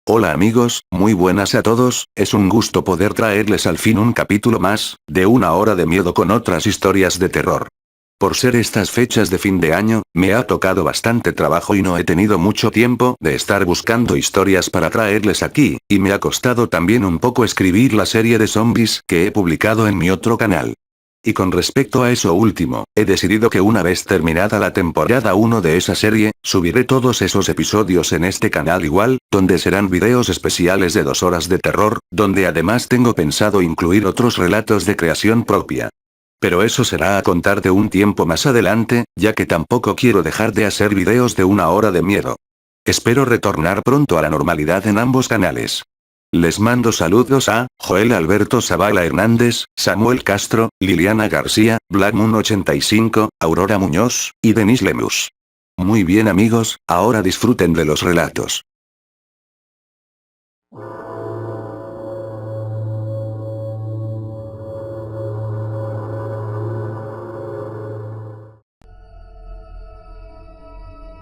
Hola amigos, muy buenas a todos, es un gusto poder traerles al fin un capítulo más, de una hora de miedo con otras historias de terror. Por ser estas fechas de fin de año, me ha tocado bastante trabajo y no he tenido mucho tiempo de estar buscando historias para traerles aquí, y me ha costado también un poco escribir la serie de zombies que he publicado en mi otro canal. Y con respecto a eso último, he decidido que una vez terminada la temporada 1 de esa serie, subiré todos esos episodios en este canal igual, donde serán videos especiales de 2 horas de terror, donde además tengo pensado incluir otros relatos de creación propia. Pero eso será a contar de un tiempo más adelante, ya que tampoco quiero dejar de hacer videos de 1 hora de miedo. Espero retornar pronto a la normalidad en ambos canales. Les mando saludos a Joel Alberto Zavala Hernández, Samuel Castro, Liliana García, Blackmoon85, Aurora Muñoz, y Denis Lemus. Muy bien amigos, ahora disfruten de los relatos.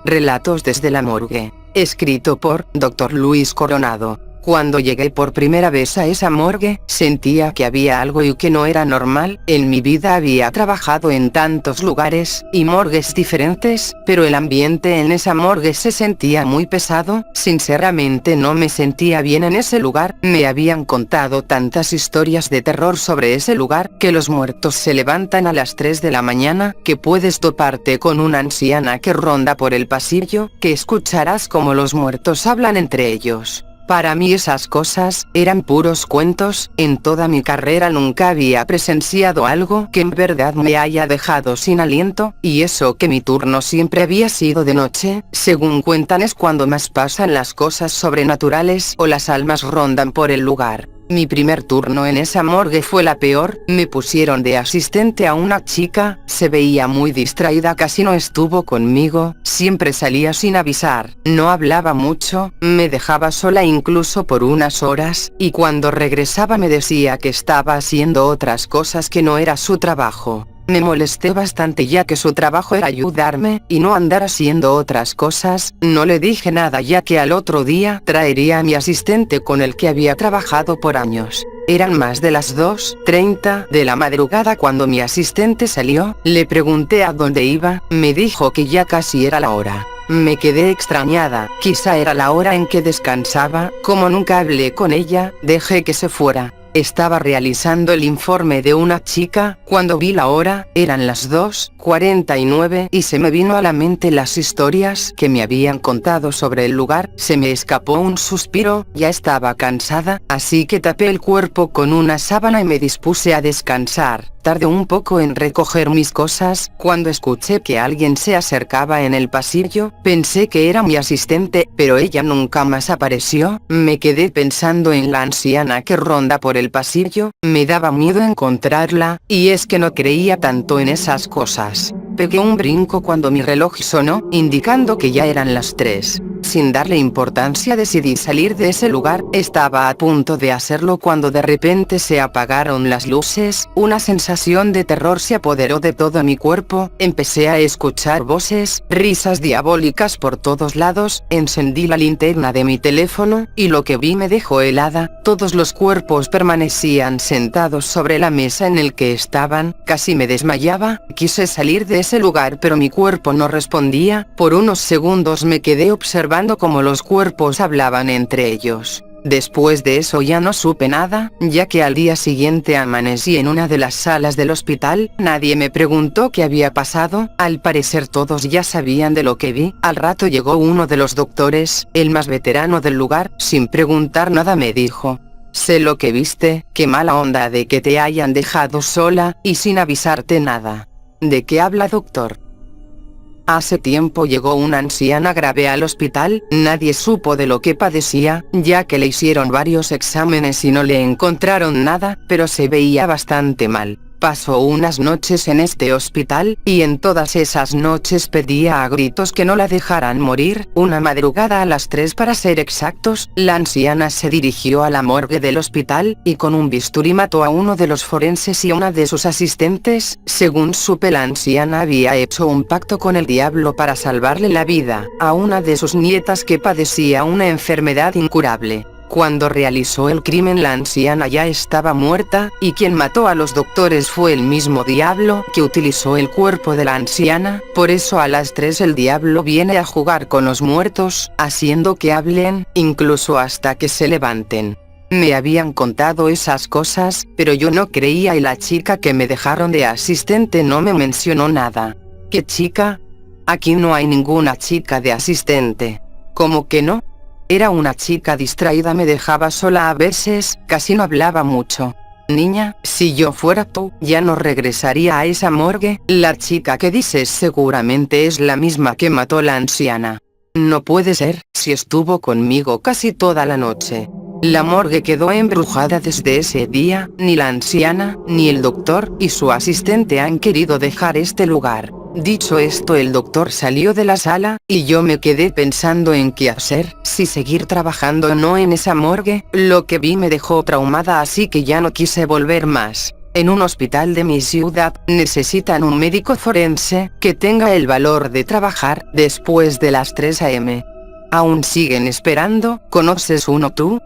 Relatos desde la morgue. Escrito por Dr. Luis Coronado. Cuando llegué por primera vez a esa morgue, sentía que había algo y que no era normal. En mi vida había trabajado en tantos lugares y morgues diferentes, pero el ambiente en esa morgue se sentía muy pesado. Sinceramente no me sentía bien en ese lugar. Me habían contado tantas historias de terror sobre ese lugar, que los muertos se levantan a las 3 de la mañana, que puedes toparte con una anciana que ronda por el pasillo, que escucharás como los muertos hablan entre ellos. Para mí esas cosas eran puros cuentos. En toda mi carrera nunca había presenciado algo que en verdad me haya dejado sin aliento, y eso que mi turno siempre había sido de noche. Según cuentan es cuando más pasan las cosas sobrenaturales o las almas rondan por el lugar. Mi primer turno en esa morgue fue la peor. Me pusieron de asistente a una chica, se veía muy distraída, casi no estuvo conmigo, siempre salía sin avisar, no hablaba mucho, me dejaba sola incluso por unas horas, y cuando regresaba me decía que estaba haciendo otras cosas, que no era su trabajo. Me molesté bastante ya que su trabajo era ayudarme, y no andar haciendo otras cosas. No le dije nada ya que al otro día traería a mi asistente con el que había trabajado por años. Eran más de las 2:30 de la madrugada cuando mi asistente salió. Le pregunté a dónde iba, me dijo que ya casi era la hora. Me quedé extrañada, quizá era la hora en que descansaba. Como nunca hablé con ella, dejé que se fuera. Estaba realizando el informe de una chica, cuando vi la hora, eran las 2:49 y se me vino a la mente las historias que me habían contado sobre el lugar. Se me escapó un suspiro, ya estaba cansada, así que tapé el cuerpo con una sábana y me dispuse a descansar. Tardé un poco en recoger mis cosas. Cuando escuché que alguien se acercaba en el pasillo, pensé que era mi asistente, pero ella nunca más apareció. Me quedé pensando en la anciana que ronda por el pasillo, me daba miedo encontrarla, y es que no creía tanto en esas cosas. Pegué un brinco cuando mi reloj sonó, indicando que ya eran las 3. Sin darle importancia decidí salir de ese lugar. Estaba a punto de hacerlo cuando de repente se apagaron las luces. Una sensación de terror se apoderó de todo mi cuerpo. Empecé a escuchar voces, risas diabólicas por todos lados. Encendí la linterna de mi teléfono, y lo que vi me dejó helada. Todos los cuerpos permanecían sentados sobre la mesa en el que estaban. Casi me desmayaba. Quise salir de ese lugar pero mi cuerpo no respondía. Por unos segundos me quedé observando cómo los cuerpos hablaban entre ellos. Después de eso ya no supe nada, ya que al día siguiente amanecí en una de las salas del hospital. Nadie me preguntó qué había pasado, al parecer todos ya sabían de lo que vi. Al rato llegó uno de los doctores, el más veterano del lugar. Sin preguntar nada me dijo: sé lo que viste, qué mala onda de que te hayan dejado sola, y sin avisarte nada. ¿De qué habla, doctor? Hace tiempo llegó una anciana grave al hospital, nadie supo de lo que padecía, ya que le hicieron varios exámenes y no le encontraron nada, pero se veía bastante mal. Pasó unas noches en este hospital, y en todas esas noches pedía a gritos que no la dejaran morir. Una madrugada a las 3 para ser exactos, la anciana se dirigió a la morgue del hospital, y con un bisturí mató a uno de los forenses y a una de sus asistentes. Según supe, la anciana había hecho un pacto con el diablo para salvarle la vida a una de sus nietas que padecía una enfermedad incurable. Cuando realizó el crimen, la anciana ya estaba muerta, y quien mató a los doctores fue el mismo diablo que utilizó el cuerpo de la anciana. Por eso a las 3 el diablo viene a jugar con los muertos, haciendo que hablen, incluso hasta que se levanten. Me habían contado esas cosas, pero yo no creía, y la chica que me dejaron de asistente no me mencionó nada. ¿Qué chica? Aquí no hay ninguna chica de asistente. ¿Cómo que no? Era una chica distraída, me dejaba sola a veces, casi no hablaba mucho. Niña, si yo fuera tú, ya no regresaría a esa morgue. La chica que dices seguramente es la misma que mató a la anciana. No puede ser, si estuvo conmigo casi toda la noche. La morgue quedó embrujada desde ese día. Ni la anciana, ni el doctor y su asistente han querido dejar este lugar. Dicho esto, el doctor salió de la sala, y yo me quedé pensando en qué hacer, si seguir trabajando o no en esa morgue. Lo que vi me dejó traumada, así que ya no quise volver más. En un hospital de mi ciudad, necesitan un médico forense que tenga el valor de trabajar después de las 3 a.m. ¿Aún siguen esperando? ¿Conoces uno tú?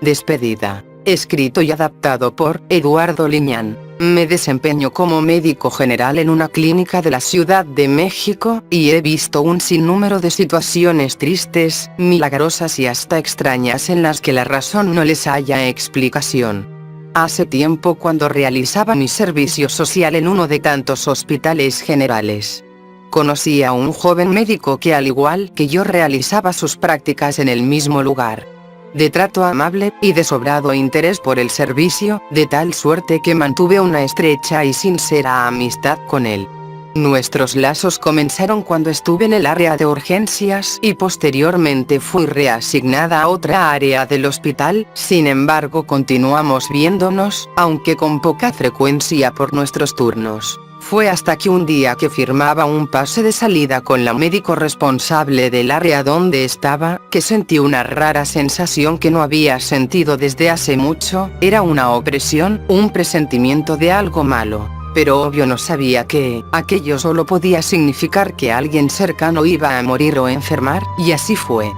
Despedida. Escrito y adaptado por Eduardo Liñán. Me desempeño como médico general en una clínica de la Ciudad de México, y he visto un sinnúmero de situaciones tristes, milagrosas y hasta extrañas en las que la razón no les halla explicación. Hace tiempo, cuando realizaba mi servicio social en uno de tantos hospitales generales, conocí a un joven médico que, al igual que yo, realizaba sus prácticas en el mismo lugar. De trato amable, y de sobrado interés por el servicio, de tal suerte que mantuve una estrecha y sincera amistad con él. Nuestros lazos comenzaron cuando estuve en el área de urgencias, y posteriormente fui reasignada a otra área del hospital. Sin embargo, continuamos viéndonos, aunque con poca frecuencia por nuestros turnos. Fue hasta que un día que firmaba un pase de salida con la médico responsable del área donde estaba, que sentí una rara sensación que no había sentido desde hace mucho. Era una opresión, un presentimiento de algo malo. Pero obvio no sabía que aquello solo podía significar que alguien cercano iba a morir o enfermar, y así fue.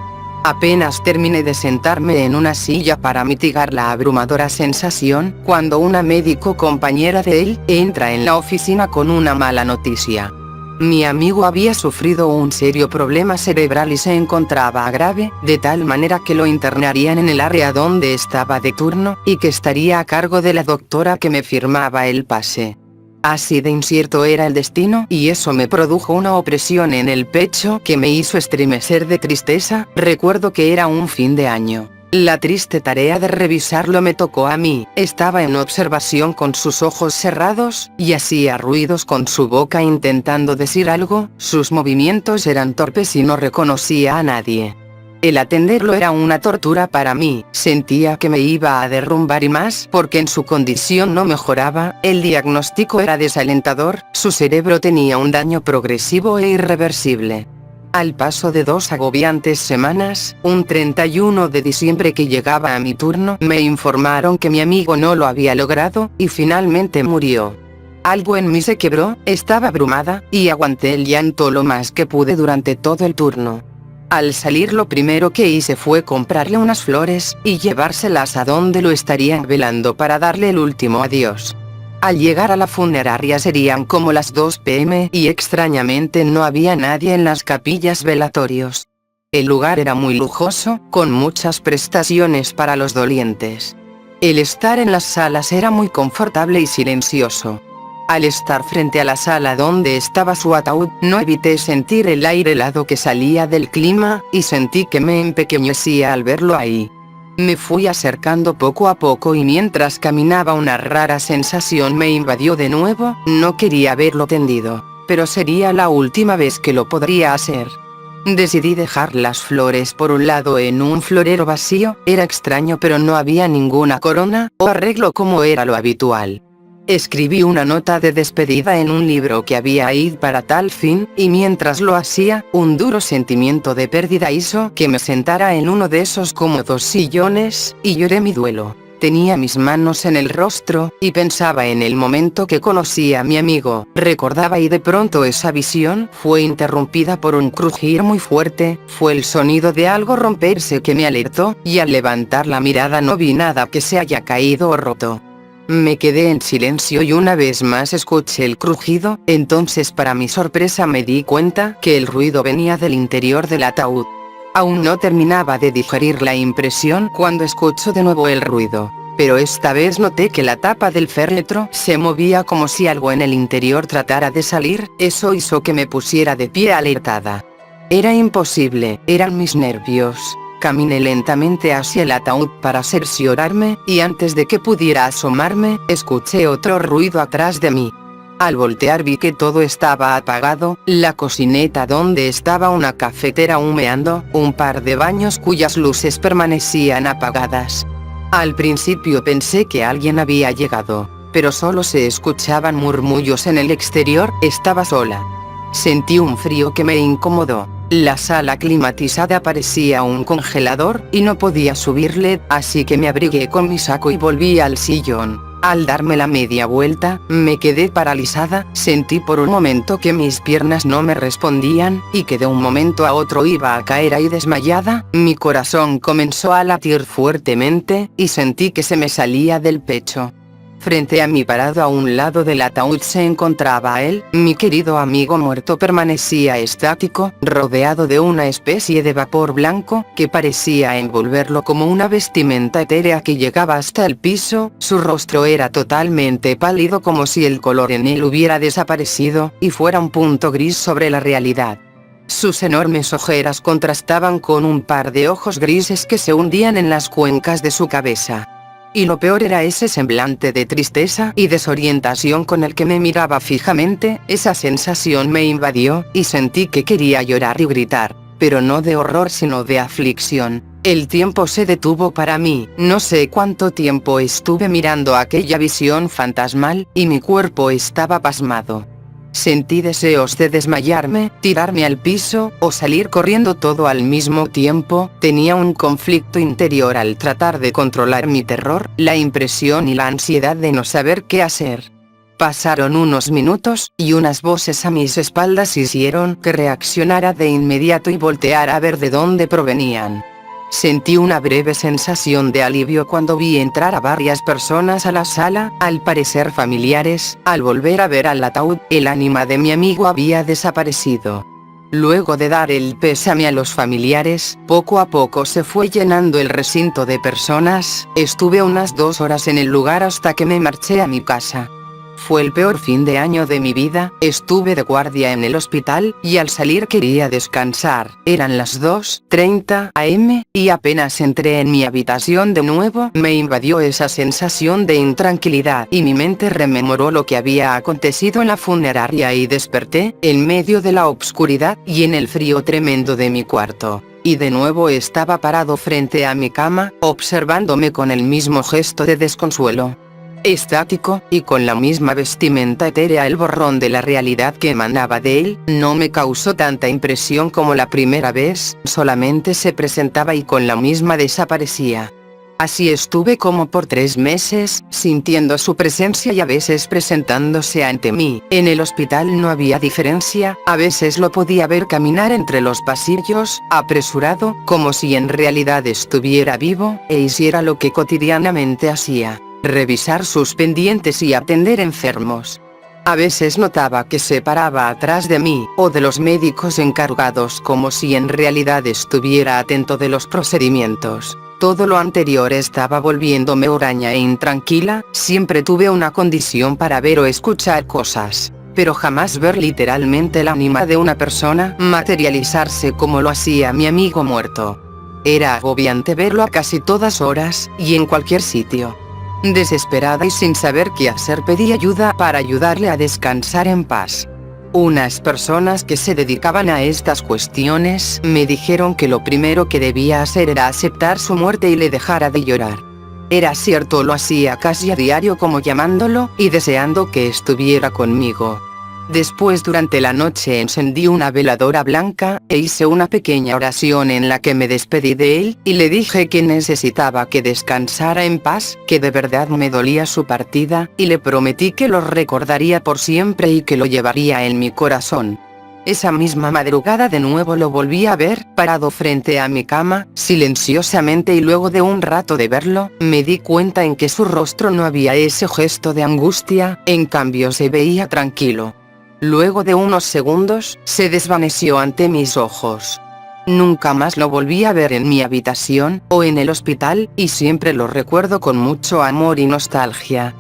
Apenas terminé de sentarme en una silla para mitigar la abrumadora sensación, cuando una médico compañera de él entra en la oficina con una mala noticia. Mi amigo había sufrido un serio problema cerebral y se encontraba grave, de tal manera que lo internarían en el área donde estaba de turno, y que estaría a cargo de la doctora que me firmaba el pase. Así de incierto era el destino, y eso me produjo una opresión en el pecho que me hizo estremecer de tristeza. Recuerdo que era un fin de año. La triste tarea de revisarlo me tocó a mí. Estaba en observación con sus ojos cerrados, y hacía ruidos con su boca intentando decir algo. Sus movimientos eran torpes y no reconocía a nadie. El atenderlo era una tortura para mí. Sentía que me iba a derrumbar, y más porque en su condición no mejoraba. El diagnóstico era desalentador: su cerebro tenía un daño progresivo e irreversible. Al paso de 2 agobiantes semanas, un 31 de diciembre que llegaba a mi turno, me informaron que mi amigo no lo había logrado, y finalmente murió. Algo en mí se quebró, estaba abrumada, y aguanté el llanto lo más que pude durante todo el turno. Al salir, lo primero que hice fue comprarle unas flores, y llevárselas a donde lo estarían velando para darle el último adiós. Al llegar a la funeraria serían como las 2 p.m. y extrañamente no había nadie en las capillas velatorios. El lugar era muy lujoso, con muchas prestaciones para los dolientes. El estar en las salas era muy confortable y silencioso. Al estar frente a la sala donde estaba su ataúd, no evité sentir el aire helado que salía del clima, y sentí que me empequeñecía al verlo ahí. Me fui acercando poco a poco, y mientras caminaba una rara sensación me invadió de nuevo. No quería verlo tendido, pero sería la última vez que lo podría hacer. Decidí dejar las flores por un lado en un florero vacío. Era extraño, pero no había ninguna corona o arreglo como era lo habitual. Escribí una nota de despedida en un libro que había ahí para tal fin, y mientras lo hacía, un duro sentimiento de pérdida hizo que me sentara en uno de esos cómodos sillones, y lloré mi duelo. Tenía mis manos en el rostro, y pensaba en el momento que conocí a mi amigo. Recordaba, y de pronto esa visión fue interrumpida por un crujir muy fuerte. Fue el sonido de algo romperse que me alertó, y al levantar la mirada no vi nada que se haya caído o roto. Me quedé en silencio y una vez más escuché el crujido. Entonces, para mi sorpresa, me di cuenta que el ruido venía del interior del ataúd. Aún no terminaba de digerir la impresión cuando escucho de nuevo el ruido, pero esta vez noté que la tapa del féretro se movía como si algo en el interior tratara de salir. Eso hizo que me pusiera de pie alertada. Era imposible, eran mis nervios. Caminé lentamente hacia el ataúd para cerciorarme, y antes de que pudiera asomarme, escuché otro ruido atrás de mí. Al voltear vi que todo estaba apagado, la cocineta donde estaba una cafetera humeando, un par de baños cuyas luces permanecían apagadas. Al principio pensé que alguien había llegado, pero solo se escuchaban murmullos en el exterior. Estaba sola. Sentí un frío que me incomodó. La sala climatizada parecía un congelador, y no podía subirle, así que me abrigué con mi saco y volví al sillón. Al darme la media vuelta, me quedé paralizada. Sentí por un momento que mis piernas no me respondían, y que de un momento a otro iba a caer ahí desmayada. Mi corazón comenzó a latir fuertemente, y sentí que se me salía del pecho. Frente a mí, parado a un lado del ataúd, se encontraba él. Mi querido amigo muerto permanecía estático, rodeado de una especie de vapor blanco que parecía envolverlo como una vestimenta etérea que llegaba hasta el piso. Su rostro era totalmente pálido, como si el color en él hubiera desaparecido y fuera un punto gris sobre la realidad. Sus enormes ojeras contrastaban con un par de ojos grises que se hundían en las cuencas de su cabeza. Y lo peor era ese semblante de tristeza y desorientación con el que me miraba fijamente. Esa sensación me invadió, y sentí que quería llorar y gritar, pero no de horror sino de aflicción. El tiempo se detuvo para mí. No sé cuánto tiempo estuve mirando aquella visión fantasmal, y mi cuerpo estaba pasmado. Sentí deseos de desmayarme, tirarme al piso, o salir corriendo, todo al mismo tiempo. Tenía un conflicto interior al tratar de controlar mi terror, la impresión y la ansiedad de no saber qué hacer. Pasaron unos minutos, y unas voces a mis espaldas hicieron que reaccionara de inmediato y volteara a ver de dónde provenían. Sentí una breve sensación de alivio cuando vi entrar a varias personas a la sala, al parecer familiares. Al volver a ver al ataúd, el ánima de mi amigo había desaparecido. Luego de dar el pésame a los familiares, poco a poco se fue llenando el recinto de personas. Estuve unas 2 horas en el lugar hasta que me marché a mi casa. Fue el peor fin de año de mi vida. Estuve de guardia en el hospital, y al salir quería descansar. Eran las 2:30 am, y apenas entré en mi habitación de nuevo, me invadió esa sensación de intranquilidad, y mi mente rememoró lo que había acontecido en la funeraria, y desperté, en medio de la obscuridad, y en el frío tremendo de mi cuarto. Y de nuevo estaba parado frente a mi cama, observándome con el mismo gesto de desconsuelo. Estático, y con la misma vestimenta etérea. El borrón de la realidad que emanaba de él no me causó tanta impresión como la primera vez, solamente se presentaba y con la misma desaparecía. Así estuve como por 3 meses, sintiendo su presencia y a veces presentándose ante mí. En el hospital no había diferencia, a veces lo podía ver caminar entre los pasillos, apresurado, como si en realidad estuviera vivo, e hiciera lo que cotidianamente hacía: revisar sus pendientes y atender enfermos. A veces notaba que se paraba atrás de mí, o de los médicos encargados, como si en realidad estuviera atento de los procedimientos. Todo lo anterior estaba volviéndome huraña e intranquila. Siempre tuve una condición para ver o escuchar cosas, pero jamás ver literalmente el ánima de una persona materializarse como lo hacía mi amigo muerto. Era agobiante verlo a casi todas horas, y en cualquier sitio. Desesperada y sin saber qué hacer, pedí ayuda para ayudarle a descansar en paz. Unas personas que se dedicaban a estas cuestiones me dijeron que lo primero que debía hacer era aceptar su muerte y le dejara de llorar. Era cierto, lo hacía casi a diario, como llamándolo y deseando que estuviera conmigo. Después, durante la noche, encendí una veladora blanca e hice una pequeña oración en la que me despedí de él y le dije que necesitaba que descansara en paz, que de verdad me dolía su partida, y le prometí que lo recordaría por siempre y que lo llevaría en mi corazón. Esa misma madrugada de nuevo lo volví a ver, parado frente a mi cama, silenciosamente, y luego de un rato de verlo, me di cuenta en que su rostro no había ese gesto de angustia, en cambio se veía tranquilo. Luego de unos segundos, se desvaneció ante mis ojos. Nunca más lo volví a ver en mi habitación o en el hospital, y siempre lo recuerdo con mucho amor y nostalgia.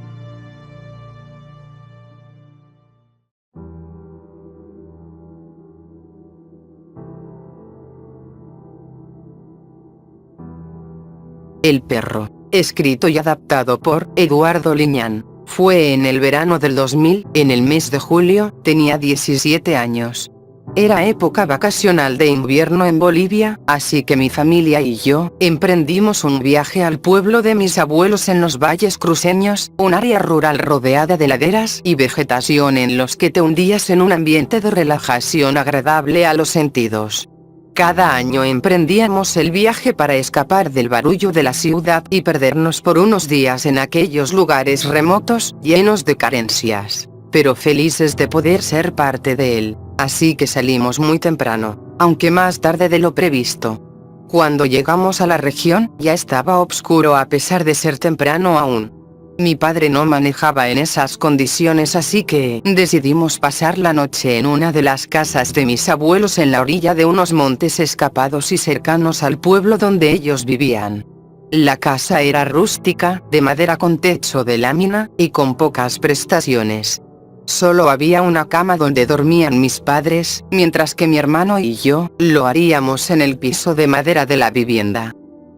El perro, escrito y adaptado por Eduardo Liñán. Fue en el verano del 2000, en el mes de julio, tenía 17 años. Era época vacacional de invierno en Bolivia, así que mi familia y yo emprendimos un viaje al pueblo de mis abuelos en los valles cruceños, un área rural rodeada de laderas y vegetación en los que te hundías en un ambiente de relajación agradable a los sentidos. Cada año emprendíamos el viaje para escapar del barullo de la ciudad y perdernos por unos días en aquellos lugares remotos, llenos de carencias, pero felices de poder ser parte de él. Así que salimos muy temprano, aunque más tarde de lo previsto. Cuando llegamos a la región, ya estaba oscuro a pesar de ser temprano aún. Mi padre no manejaba en esas condiciones, así que decidimos pasar la noche en una de las casas de mis abuelos en la orilla de unos montes escapados y cercanos al pueblo donde ellos vivían. La casa era rústica, de madera con techo de lámina, y con pocas prestaciones. Solo había una cama donde dormían mis padres, mientras que mi hermano y yo lo haríamos en el piso de madera de la vivienda.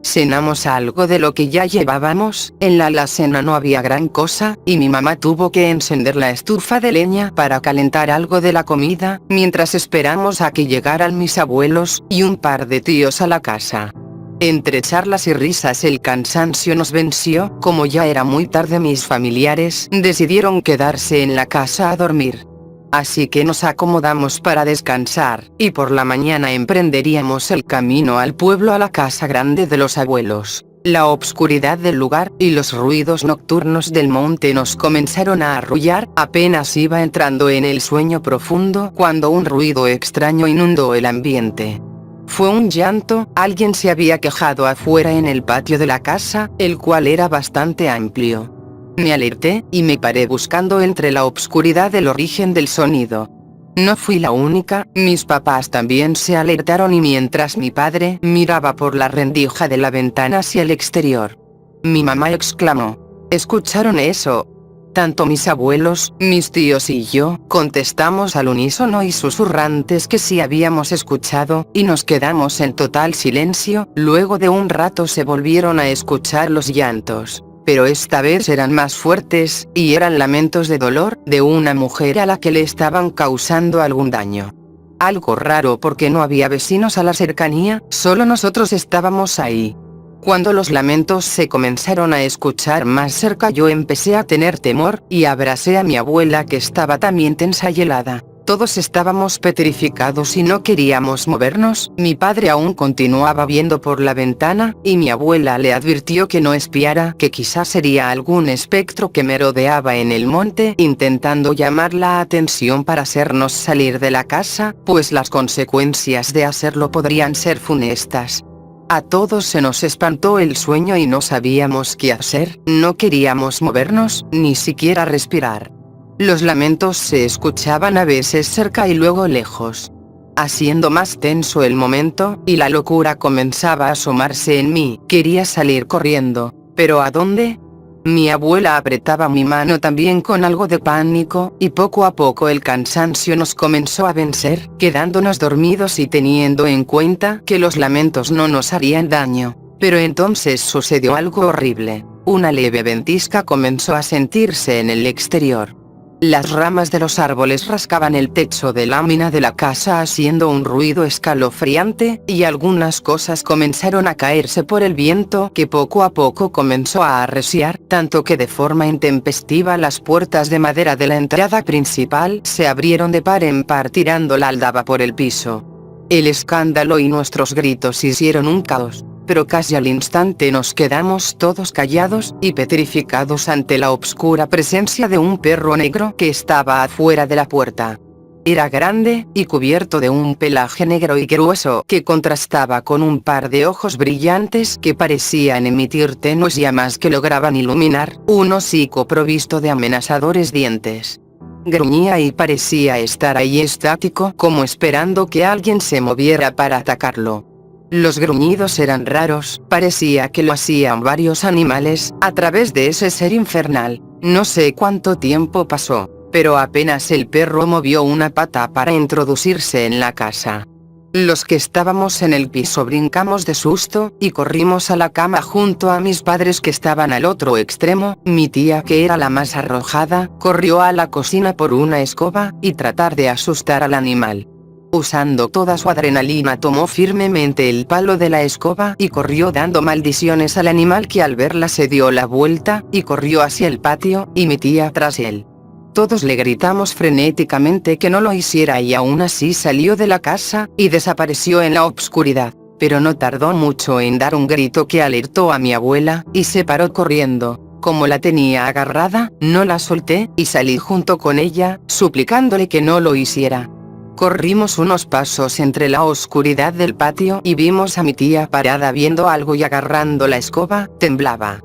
Cenamos algo de lo que ya llevábamos, en la alacena no había gran cosa, y mi mamá tuvo que encender la estufa de leña para calentar algo de la comida, mientras esperamos a que llegaran mis abuelos y un par de tíos a la casa. Entre charlas y risas el cansancio nos venció, como ya era muy tarde mis familiares decidieron quedarse en la casa a dormir. Así que nos acomodamos para descansar, y por la mañana emprenderíamos el camino al pueblo, a la casa grande de los abuelos. La obscuridad del lugar y los ruidos nocturnos del monte nos comenzaron a arrullar. Apenas iba entrando en el sueño profundo cuando un ruido extraño inundó el ambiente. Fue un llanto, alguien se había quejado afuera en el patio de la casa, el cual era bastante amplio. Me alerté, y me paré buscando entre la obscuridad el origen del sonido. No fui la única, mis papás también se alertaron, y mientras mi padre miraba por la rendija de la ventana hacia el exterior, mi mamá exclamó: ¿escucharon eso? Tanto mis abuelos, mis tíos y yo contestamos al unísono y susurrantes que sí habíamos escuchado, y nos quedamos en total silencio. Luego de un rato se volvieron a escuchar los llantos, pero esta vez eran más fuertes, y eran lamentos de dolor, de una mujer a la que le estaban causando algún daño. Algo raro porque no había vecinos a la cercanía, solo nosotros estábamos ahí. Cuando los lamentos se comenzaron a escuchar más cerca, yo empecé a tener temor, y abracé a mi abuela, que estaba también tensa y helada. Todos estábamos petrificados y no queríamos movernos. Mi padre aún continuaba viendo por la ventana, y mi abuela le advirtió que no espiara, que quizás sería algún espectro que merodeaba en el monte intentando llamar la atención para hacernos salir de la casa, pues las consecuencias de hacerlo podrían ser funestas. A todos se nos espantó el sueño y no sabíamos qué hacer, no queríamos movernos, ni siquiera respirar. Los lamentos se escuchaban a veces cerca y luego lejos, haciendo más tenso el momento, y la locura comenzaba a asomarse en mí. Quería salir corriendo, ¿pero a dónde? Mi abuela apretaba mi mano también con algo de pánico, y poco a poco el cansancio nos comenzó a vencer, quedándonos dormidos y teniendo en cuenta que los lamentos no nos harían daño. Pero entonces sucedió algo horrible. Una leve ventisca comenzó a sentirse en el exterior. Las ramas de los árboles rascaban el techo de lámina de la casa haciendo un ruido escalofriante, y algunas cosas comenzaron a caerse por el viento que poco a poco comenzó a arreciar, tanto que de forma intempestiva las puertas de madera de la entrada principal se abrieron de par en par tirando la aldaba por el piso. El escándalo y nuestros gritos hicieron un caos, pero casi al instante nos quedamos todos callados y petrificados ante la obscura presencia de un perro negro que estaba afuera de la puerta. Era grande, y cubierto de un pelaje negro y grueso que contrastaba con un par de ojos brillantes que parecían emitir tenues llamas que lograban iluminar un hocico provisto de amenazadores dientes. Gruñía y parecía estar ahí estático como esperando que alguien se moviera para atacarlo. Los gruñidos eran raros, parecía que lo hacían varios animales, a través de ese ser infernal. No sé cuánto tiempo pasó, pero apenas el perro movió una pata para introducirse en la casa. Los que estábamos en el piso brincamos de susto, y corrimos a la cama junto a mis padres que estaban al otro extremo. Mi tía, que era la más arrojada, corrió a la cocina por una escoba, y tratar de asustar al animal. Usando toda su adrenalina tomó firmemente el palo de la escoba y corrió dando maldiciones al animal que al verla se dio la vuelta, y corrió hacia el patio, y mi tía tras él. Todos le gritamos frenéticamente que no lo hiciera y aún así salió de la casa, y desapareció en la obscuridad, pero no tardó mucho en dar un grito que alertó a mi abuela, y se paró corriendo. Como la tenía agarrada, no la solté, y salí junto con ella, suplicándole que no lo hiciera. Corrimos unos pasos entre la oscuridad del patio y vimos a mi tía parada viendo algo y agarrando la escoba, temblaba.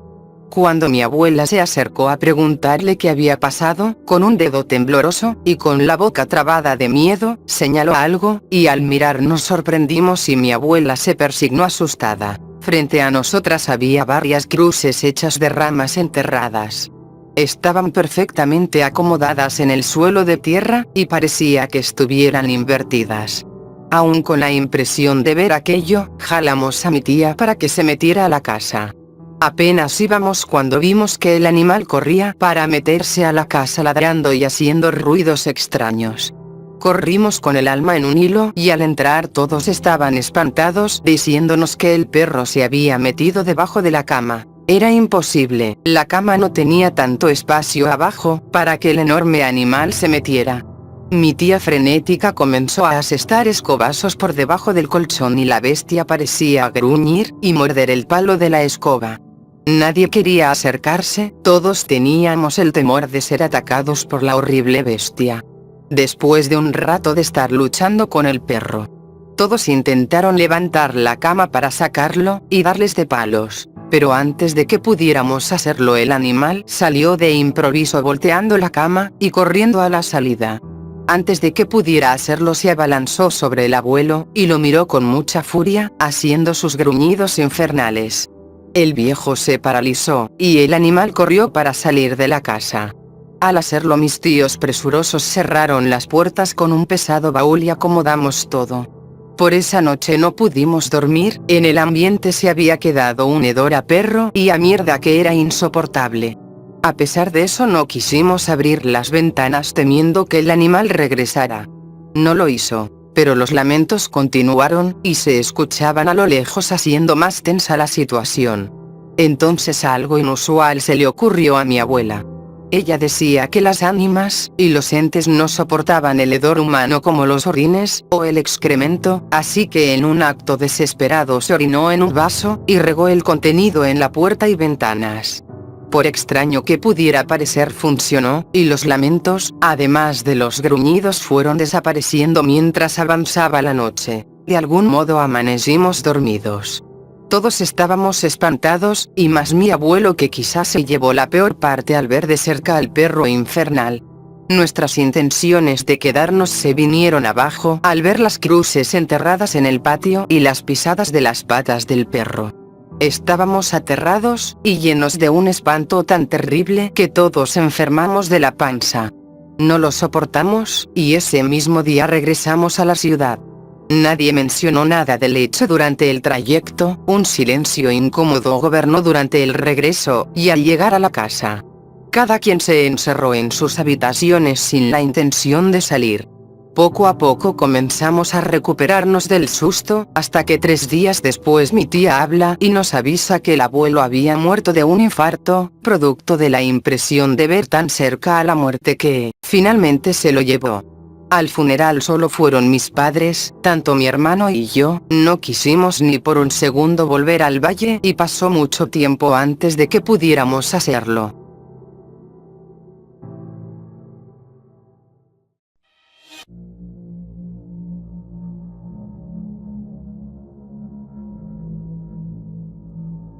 Cuando mi abuela se acercó a preguntarle qué había pasado, con un dedo tembloroso, y con la boca trabada de miedo, señaló algo, y al mirar nos sorprendimos y mi abuela se persignó asustada. Frente a nosotras había varias cruces hechas de ramas enterradas. Estaban perfectamente acomodadas en el suelo de tierra, y parecía que estuvieran invertidas. Aún con la impresión de ver aquello, jalamos a mi tía para que se metiera a la casa. Apenas íbamos cuando vimos que el animal corría para meterse a la casa ladrando y haciendo ruidos extraños. Corrimos con el alma en un hilo y al entrar todos estaban espantados diciéndonos que el perro se había metido debajo de la cama. Era imposible, la cama no tenía tanto espacio abajo para que el enorme animal se metiera. Mi tía frenética comenzó a asestar escobazos por debajo del colchón y la bestia parecía gruñir y morder el palo de la escoba. Nadie quería acercarse, todos teníamos el temor de ser atacados por la horrible bestia. Después de un rato de estar luchando con el perro, todos intentaron levantar la cama para sacarlo y darles de palos. Pero antes de que pudiéramos hacerlo el animal salió de improviso volteando la cama y corriendo a la salida. Antes de que pudiera hacerlo se abalanzó sobre el abuelo, y lo miró con mucha furia, haciendo sus gruñidos infernales. El viejo se paralizó, y el animal corrió para salir de la casa. Al hacerlo mis tíos presurosos cerraron las puertas con un pesado baúl y acomodamos todo. Por esa noche no pudimos dormir, en el ambiente se había quedado un hedor a perro y a mierda que era insoportable. A pesar de eso no quisimos abrir las ventanas temiendo que el animal regresara. No lo hizo, pero los lamentos continuaron y se escuchaban a lo lejos haciendo más tensa la situación. Entonces algo inusual se le ocurrió a mi abuela. Ella decía que las ánimas y los entes no soportaban el hedor humano como los orines o el excremento, así que en un acto desesperado se orinó en un vaso y regó el contenido en la puerta y ventanas. Por extraño que pudiera parecer, funcionó, y los lamentos, además de los gruñidos, fueron desapareciendo mientras avanzaba la noche. De algún modo amanecimos dormidos. Todos estábamos espantados, y más mi abuelo, que quizás se llevó la peor parte al ver de cerca al perro infernal. Nuestras intenciones de quedarnos se vinieron abajo al ver las cruces enterradas en el patio y las pisadas de las patas del perro. Estábamos aterrados, y llenos de un espanto tan terrible que todos enfermamos de la panza. No lo soportamos, y ese mismo día regresamos a la ciudad. Nadie mencionó nada del hecho durante el trayecto, un silencio incómodo gobernó durante el regreso, y al llegar a la casa, Cada quien se encerró en sus habitaciones sin la intención de salir. Poco a poco comenzamos a recuperarnos del susto, hasta que 3 días después mi tía habla y nos avisa que el abuelo había muerto de un infarto, producto de la impresión de ver tan cerca a la muerte que, finalmente se lo llevó. Al funeral solo fueron mis padres, tanto mi hermano y yo, no quisimos ni por un segundo volver al valle y pasó mucho tiempo antes de que pudiéramos hacerlo.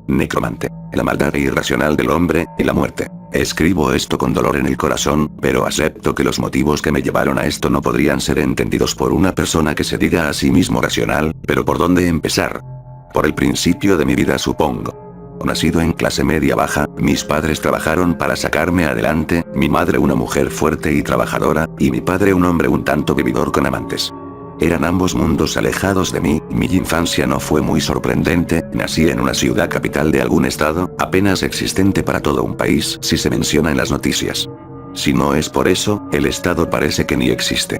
Necromante. La maldad irracional del hombre, y la muerte. Escribo esto con dolor en el corazón, pero acepto que los motivos que me llevaron a esto no podrían ser entendidos por una persona que se diga a sí mismo racional, pero ¿por dónde empezar? Por el principio de mi vida, supongo. Nacido en clase media baja, mis padres trabajaron para sacarme adelante, mi madre una mujer fuerte y trabajadora, y mi padre un hombre un tanto vividor con amantes. Eran ambos mundos alejados de mí, mi infancia no fue muy sorprendente, nací en una ciudad capital de algún estado, apenas existente para todo un país si se menciona en las noticias. Si no es por eso, el estado parece que ni existe.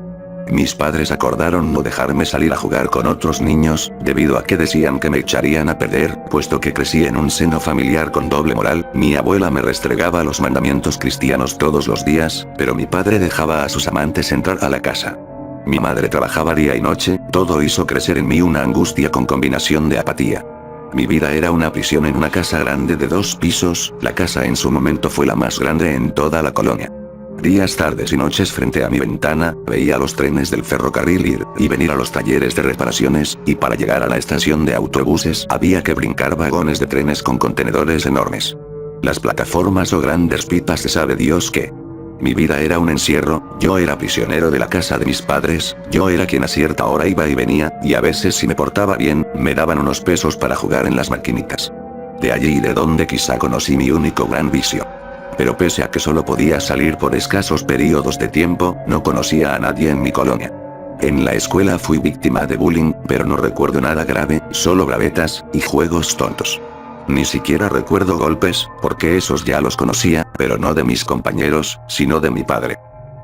Mis padres acordaron no dejarme salir a jugar con otros niños, debido a que decían que me echarían a perder, puesto que crecí en un seno familiar con doble moral, mi abuela me restregaba los mandamientos cristianos todos los días, pero mi padre dejaba a sus amantes entrar a la casa. Mi madre trabajaba día y noche, todo hizo crecer en mí una angustia con combinación de apatía. Mi vida era una prisión en una casa grande de 2 pisos, la casa en su momento fue la más grande en toda la colonia. Días, tardes y noches frente a mi ventana, veía los trenes del ferrocarril ir y venir a los talleres de reparaciones, y para llegar a la estación de autobuses había que brincar vagones de trenes con contenedores enormes. Las plataformas o grandes pipas de sabe Dios qué. Mi vida era un encierro, yo era prisionero de la casa de mis padres, yo era quien a cierta hora iba y venía, y a veces si me portaba bien, me daban unos pesos para jugar en las maquinitas. De allí y de donde quizá conocí mi único gran vicio. Pero pese a que solo podía salir por escasos periodos de tiempo, no conocía a nadie en mi colonia. En la escuela fui víctima de bullying, pero no recuerdo nada grave, solo bravetas y juegos tontos. Ni siquiera recuerdo golpes, porque esos ya los conocía, pero no de mis compañeros, sino de mi padre.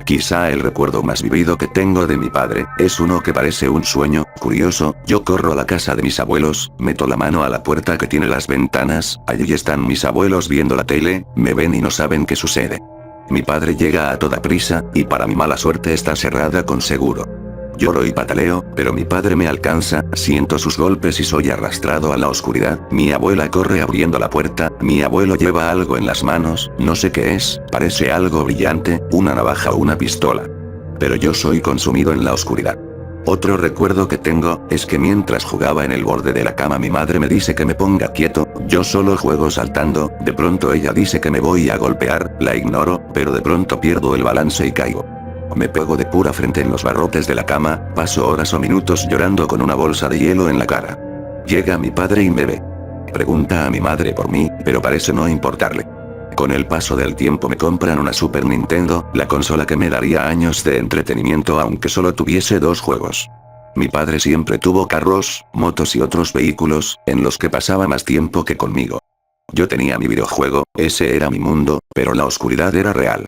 Quizá el recuerdo más vivido que tengo de mi padre, es uno que parece un sueño, curioso. Yo corro a la casa de mis abuelos, meto la mano a la puerta que tiene las ventanas, allí están mis abuelos viendo la tele, me ven y no saben qué sucede. Mi padre llega a toda prisa, y para mi mala suerte está cerrada con seguro. Lloro y pataleo, pero mi padre me alcanza, siento sus golpes y soy arrastrado a la oscuridad. Mi abuela corre abriendo la puerta, mi abuelo lleva algo en las manos, no sé qué es, parece algo brillante, una navaja o una pistola. Pero yo soy consumido en la oscuridad. Otro recuerdo que tengo, es que mientras jugaba en el borde de la cama mi madre me dice que me ponga quieto, yo solo juego saltando, de pronto ella dice que me voy a golpear, la ignoro, pero de pronto pierdo el balance y caigo. Me pego de pura frente en los barrotes de la cama, paso horas o minutos llorando con una bolsa de hielo en la cara. Llega mi padre y me ve. Pregunta a mi madre por mí, pero parece no importarle. Con el paso del tiempo me compran una Super Nintendo, la consola que me daría años de entretenimiento aunque solo tuviese 2 juegos. Mi padre siempre tuvo carros, motos y otros vehículos, en los que pasaba más tiempo que conmigo. Yo tenía mi videojuego, ese era mi mundo, pero la oscuridad era real.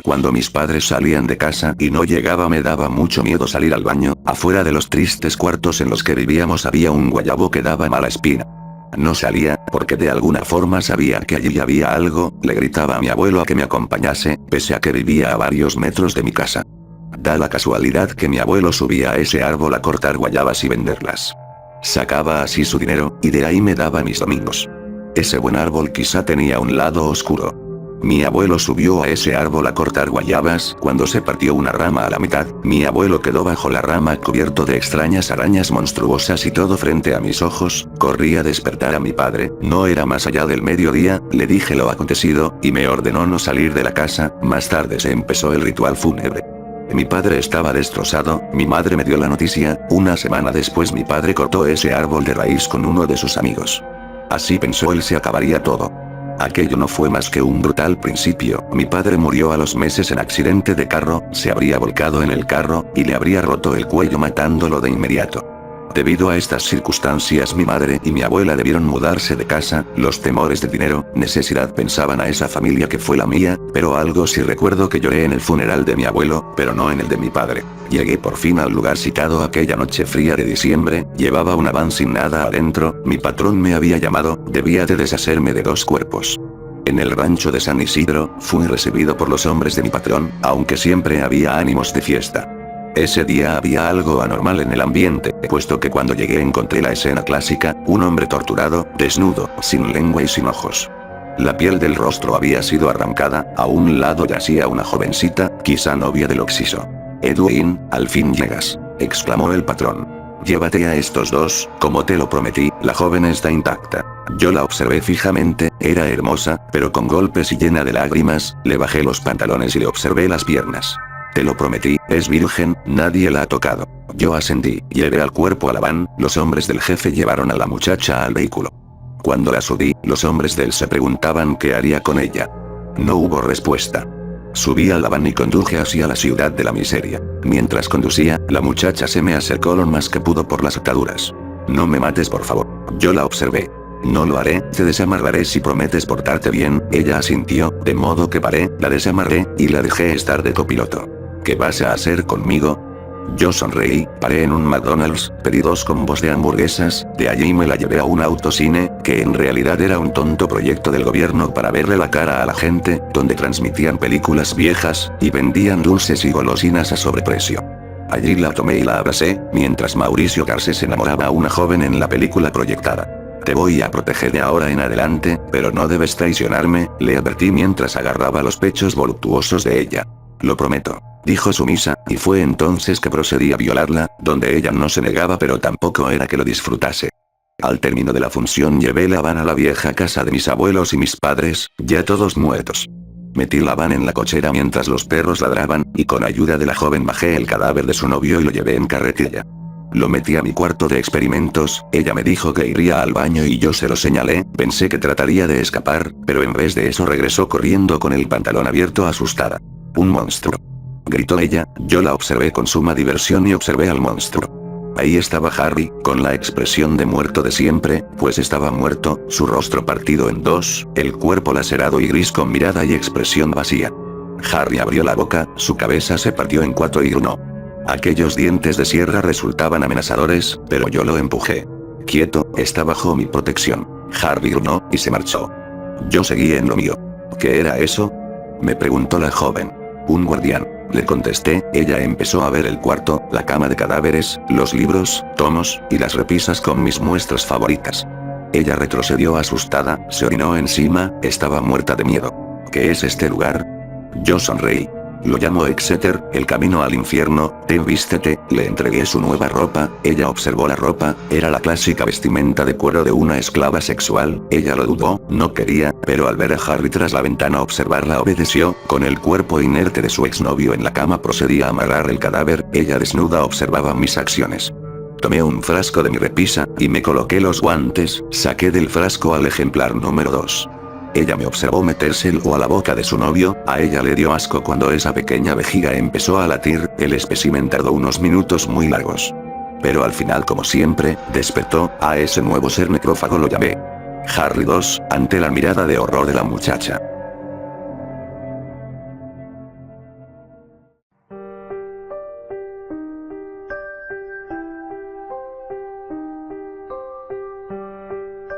Cuando mis padres salían de casa y no llegaba me daba mucho miedo salir al baño, afuera de los tristes cuartos en los que vivíamos había un guayabo que daba mala espina. No salía, porque de alguna forma sabía que allí había algo, le gritaba a mi abuelo a que me acompañase, pese a que vivía a varios metros de mi casa. Da la casualidad que mi abuelo subía a ese árbol a cortar guayabas y venderlas. Sacaba así su dinero, y de ahí me daba mis domingos. Ese buen árbol quizá tenía un lado oscuro. Mi abuelo subió a ese árbol a cortar guayabas, cuando se partió una rama a la mitad, mi abuelo quedó bajo la rama cubierto de extrañas arañas monstruosas y todo frente a mis ojos. Corrí a despertar a mi padre, no era más allá del mediodía, le dije lo acontecido, y me ordenó no salir de la casa. Más tarde se empezó el ritual fúnebre. Mi padre estaba destrozado, mi madre me dio la noticia, una semana después mi padre cortó ese árbol de raíz con uno de sus amigos. Así pensó él se acabaría todo. Aquello no fue más que un brutal principio, mi padre murió a los meses en accidente de carro, se habría volcado en el carro, y le habría roto el cuello matándolo de inmediato. Debido a estas circunstancias mi madre y mi abuela debieron mudarse de casa, los temores de dinero, necesidad pensaban a esa familia que fue la mía, pero algo sí recuerdo que lloré en el funeral de mi abuelo, pero no en el de mi padre. Llegué por fin al lugar citado aquella noche fría de diciembre, llevaba una van sin nada adentro, mi patrón me había llamado, debía de deshacerme de 2 cuerpos. En el rancho de San Isidro, fui recibido por los hombres de mi patrón, aunque siempre había ánimos de fiesta. Ese día había algo anormal en el ambiente, puesto que cuando llegué encontré la escena clásica, un hombre torturado, desnudo, sin lengua y sin ojos. La piel del rostro había sido arrancada, a un lado yacía una jovencita, quizá novia del occiso. Edwin, al fin llegas, exclamó el patrón. Llévate a estos 2, como te lo prometí, la joven está intacta. Yo la observé fijamente, era hermosa, pero con golpes y llena de lágrimas, le bajé los pantalones y le observé las piernas. Te lo prometí, es virgen, nadie la ha tocado. Yo ascendí, llevé al cuerpo a la van, los hombres del jefe llevaron a la muchacha al vehículo. Cuando la subí, los hombres de él se preguntaban qué haría con ella. No hubo respuesta. Subí a la van y conduje hacia la ciudad de la miseria. Mientras conducía, la muchacha se me acercó lo más que pudo por las ataduras. No me mates por favor. Yo la observé. No lo haré, te desamarraré si prometes portarte bien, ella asintió, de modo que paré, la desamarré, y la dejé estar de copiloto. ¿Qué vas a hacer conmigo? Yo sonreí, paré en un McDonald's, pedí 2 combos de hamburguesas, de allí me la llevé a un autocine, que en realidad era un tonto proyecto del gobierno para verle la cara a la gente, donde transmitían películas viejas, y vendían dulces y golosinas a sobreprecio. Allí la tomé y la abracé, mientras Mauricio Garcés enamoraba a una joven en la película proyectada. Te voy a proteger de ahora en adelante, pero no debes traicionarme, le advertí mientras agarraba los pechos voluptuosos de ella. Lo prometo, dijo sumisa, y fue entonces que procedí a violarla, donde ella no se negaba pero tampoco era que lo disfrutase. Al término de la función llevé la van a la vieja casa de mis abuelos y mis padres, ya todos muertos. Metí la van en la cochera mientras los perros ladraban, y con ayuda de la joven bajé el cadáver de su novio y lo llevé en carretilla. Lo metí a mi cuarto de experimentos, ella me dijo que iría al baño y yo se lo señalé, pensé que trataría de escapar, pero en vez de eso regresó corriendo con el pantalón abierto asustada. Un monstruo. Gritó ella, yo la observé con suma diversión y observé al monstruo. Ahí estaba Harry, con la expresión de muerto de siempre, pues estaba muerto, su rostro partido en 2, el cuerpo lacerado y gris con mirada y expresión vacía. Harry abrió la boca, su cabeza se partió en 4 y gruñó. Aquellos dientes de sierra resultaban amenazadores, pero yo lo empujé. Quieto, está bajo mi protección. Harry gruñó, y se marchó. Yo seguí en lo mío. ¿Qué era eso? Me preguntó la joven. Un guardián. Le contesté, ella empezó a ver el cuarto, la cama de cadáveres, los libros, tomos, y las repisas con mis muestras favoritas. Ella retrocedió asustada, se orinó encima, estaba muerta de miedo. ¿Qué es este lugar? Yo sonreí. Lo llamo Exeter, el camino al infierno, vístete, le entregué su nueva ropa, ella observó la ropa, era la clásica vestimenta de cuero de una esclava sexual, ella lo dudó, no quería, pero al ver a Harry tras la ventana observarla obedeció, con el cuerpo inerte de su exnovio en la cama procedí a amarrar el cadáver, ella desnuda observaba mis acciones. Tomé un frasco de mi repisa, y me coloqué los guantes, saqué del frasco al ejemplar número 2. Ella me observó metérselo a la boca de su novio, a ella le dio asco cuando esa pequeña vejiga empezó a latir, el espécimen tardó unos minutos muy largos. Pero al final como siempre, despertó, a ese nuevo ser necrófago lo llamé Harry 2, ante la mirada de horror de la muchacha.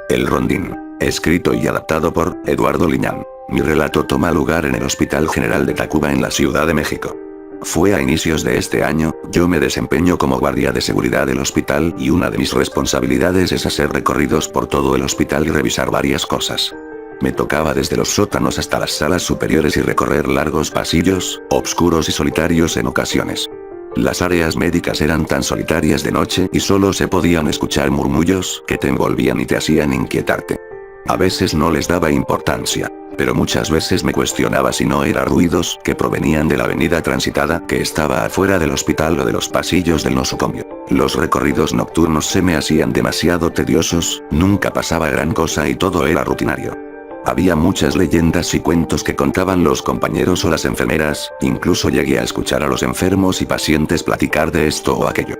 El rondín. Escrito y adaptado por Eduardo Liñán. Mi relato toma lugar en el Hospital General de Tacuba en la Ciudad de México. Fue a inicios de este año, yo me desempeño como guardia de seguridad del hospital y una de mis responsabilidades es hacer recorridos por todo el hospital y revisar varias cosas. Me tocaba desde los sótanos hasta las salas superiores y recorrer largos pasillos, oscuros y solitarios en ocasiones. Las áreas médicas eran tan solitarias de noche y solo se podían escuchar murmullos que te envolvían y te hacían inquietarte. A veces no les daba importancia, pero muchas veces me cuestionaba si no eran ruidos que provenían de la avenida transitada que estaba afuera del hospital o de los pasillos del nosocomio. Los recorridos nocturnos se me hacían demasiado tediosos, nunca pasaba gran cosa y todo era rutinario. Había muchas leyendas y cuentos que contaban los compañeros o las enfermeras, incluso llegué a escuchar a los enfermos y pacientes platicar de esto o aquello.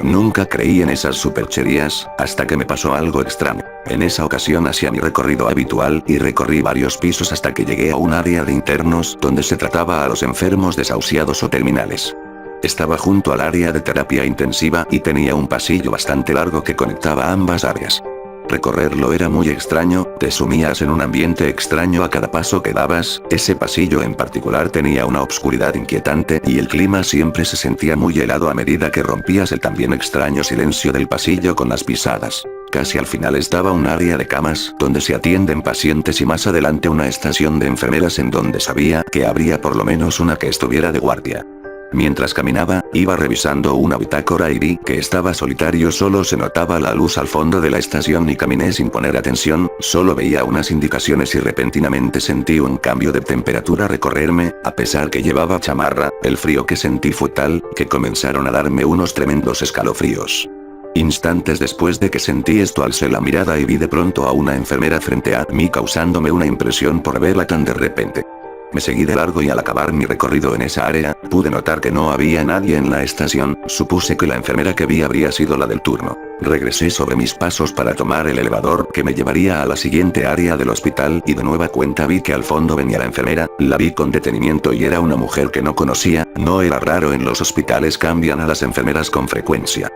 Nunca creí en esas supercherías, hasta que me pasó algo extraño. En esa ocasión hacía mi recorrido habitual y recorrí varios pisos hasta que llegué a un área de internos donde se trataba a los enfermos desahuciados o terminales. Estaba junto al área de terapia intensiva y tenía un pasillo bastante largo que conectaba ambas áreas. Recorrerlo era muy extraño, te sumías en un ambiente extraño a cada paso que dabas, ese pasillo en particular tenía una obscuridad inquietante y el clima siempre se sentía muy helado a medida que rompías el también extraño silencio del pasillo con las pisadas. Casi al final estaba un área de camas donde se atienden pacientes y más adelante una estación de enfermeras en donde sabía que habría por lo menos una que estuviera de guardia. Mientras caminaba, iba revisando una bitácora y vi que estaba solitario, solo se notaba la luz al fondo de la estación y caminé sin poner atención, solo veía unas indicaciones y repentinamente sentí un cambio de temperatura recorrerme, a pesar que llevaba chamarra, el frío que sentí fue tal, que comenzaron a darme unos tremendos escalofríos. Instantes después de que sentí esto alcé la mirada y vi de pronto a una enfermera frente a mí causándome una impresión por verla tan de repente. Me seguí de largo y al acabar mi recorrido en esa área, pude notar que no había nadie en la estación, supuse que la enfermera que vi habría sido la del turno. Regresé sobre mis pasos para tomar el elevador que me llevaría a la siguiente área del hospital y de nueva cuenta vi que al fondo venía la enfermera, la vi con detenimiento y era una mujer que no conocía, no era raro, en los hospitales cambian a las enfermeras con frecuencia.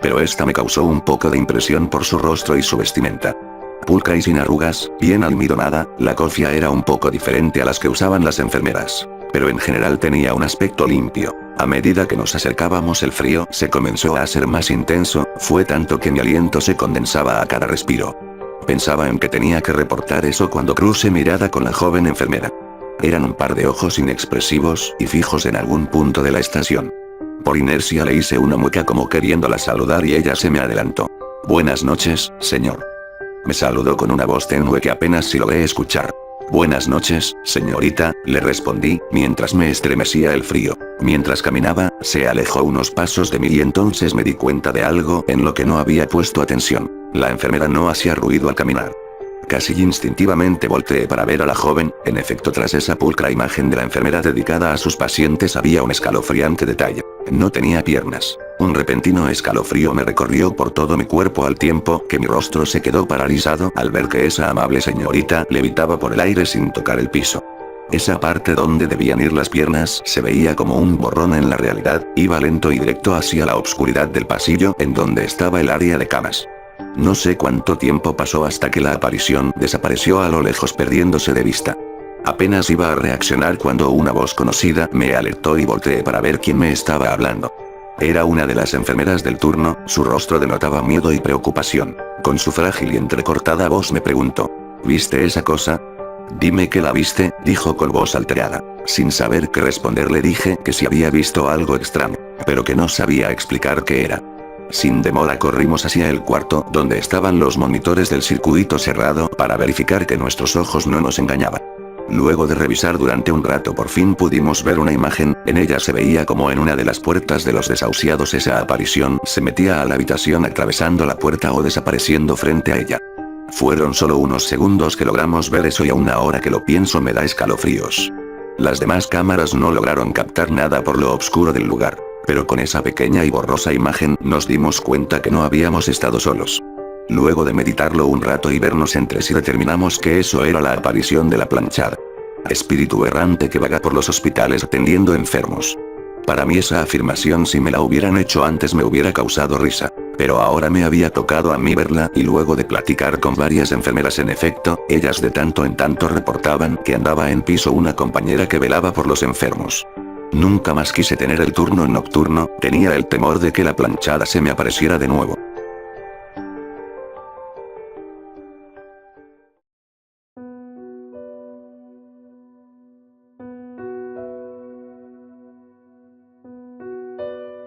Pero esta me causó un poco de impresión por su rostro y su vestimenta. Pulcra y sin arrugas, bien almidonada, la cofia era un poco diferente a las que usaban las enfermeras. Pero en general tenía un aspecto limpio. A medida que nos acercábamos el frío se comenzó a hacer más intenso, fue tanto que mi aliento se condensaba a cada respiro. Pensaba en que tenía que reportar eso cuando crucé mirada con la joven enfermera. Eran un par de ojos inexpresivos y fijos en algún punto de la estación. Por inercia le hice una mueca como queriéndola saludar y ella se me adelantó. Buenas noches, señor. Me saludó con una voz tenue que apenas si logré escuchar. Buenas noches, señorita, le respondí, mientras me estremecía el frío. Mientras caminaba, se alejó unos pasos de mí y entonces me di cuenta de algo en lo que no había puesto atención. La enfermera no hacía ruido al caminar. Casi instintivamente volteé para ver a la joven, en efecto tras esa pulcra imagen de la enfermera dedicada a sus pacientes había un escalofriante detalle. No tenía piernas. Un repentino escalofrío me recorrió por todo mi cuerpo al tiempo que mi rostro se quedó paralizado al ver que esa amable señorita levitaba por el aire sin tocar el piso. Esa parte donde debían ir las piernas se veía como un borrón en la realidad, iba lento y directo hacia la oscuridad del pasillo en donde estaba el área de camas. No sé cuánto tiempo pasó hasta que la aparición desapareció a lo lejos perdiéndose de vista. Apenas iba a reaccionar cuando una voz conocida me alertó y volteé para ver quién me estaba hablando. Era una de las enfermeras del turno, su rostro denotaba miedo y preocupación. Con su frágil y entrecortada voz me preguntó: ¿viste esa cosa? Dime que la viste, dijo con voz alterada. Sin saber qué responder le dije que si había visto algo extraño, pero que no sabía explicar qué era. Sin demora corrimos hacia el cuarto donde estaban los monitores del circuito cerrado para verificar que nuestros ojos no nos engañaban. Luego de revisar durante un rato por fin pudimos ver una imagen, en ella se veía como en una de las puertas de los desahuciados esa aparición se metía a la habitación atravesando la puerta o desapareciendo frente a ella. Fueron solo unos segundos que logramos ver eso y aún ahora que lo pienso me da escalofríos. Las demás cámaras no lograron captar nada por lo oscuro del lugar, pero con esa pequeña y borrosa imagen nos dimos cuenta que no habíamos estado solos. Luego de meditarlo un rato y vernos entre sí determinamos que eso era la aparición de la planchada. Espíritu errante que vaga por los hospitales atendiendo enfermos. Para mí esa afirmación si me la hubieran hecho antes me hubiera causado risa, pero ahora me había tocado a mí verla y luego de platicar con varias enfermeras en efecto, ellas de tanto en tanto reportaban que andaba en piso una compañera que velaba por los enfermos. Nunca más quise tener el turno nocturno, tenía el temor de que la planchada se me apareciera de nuevo.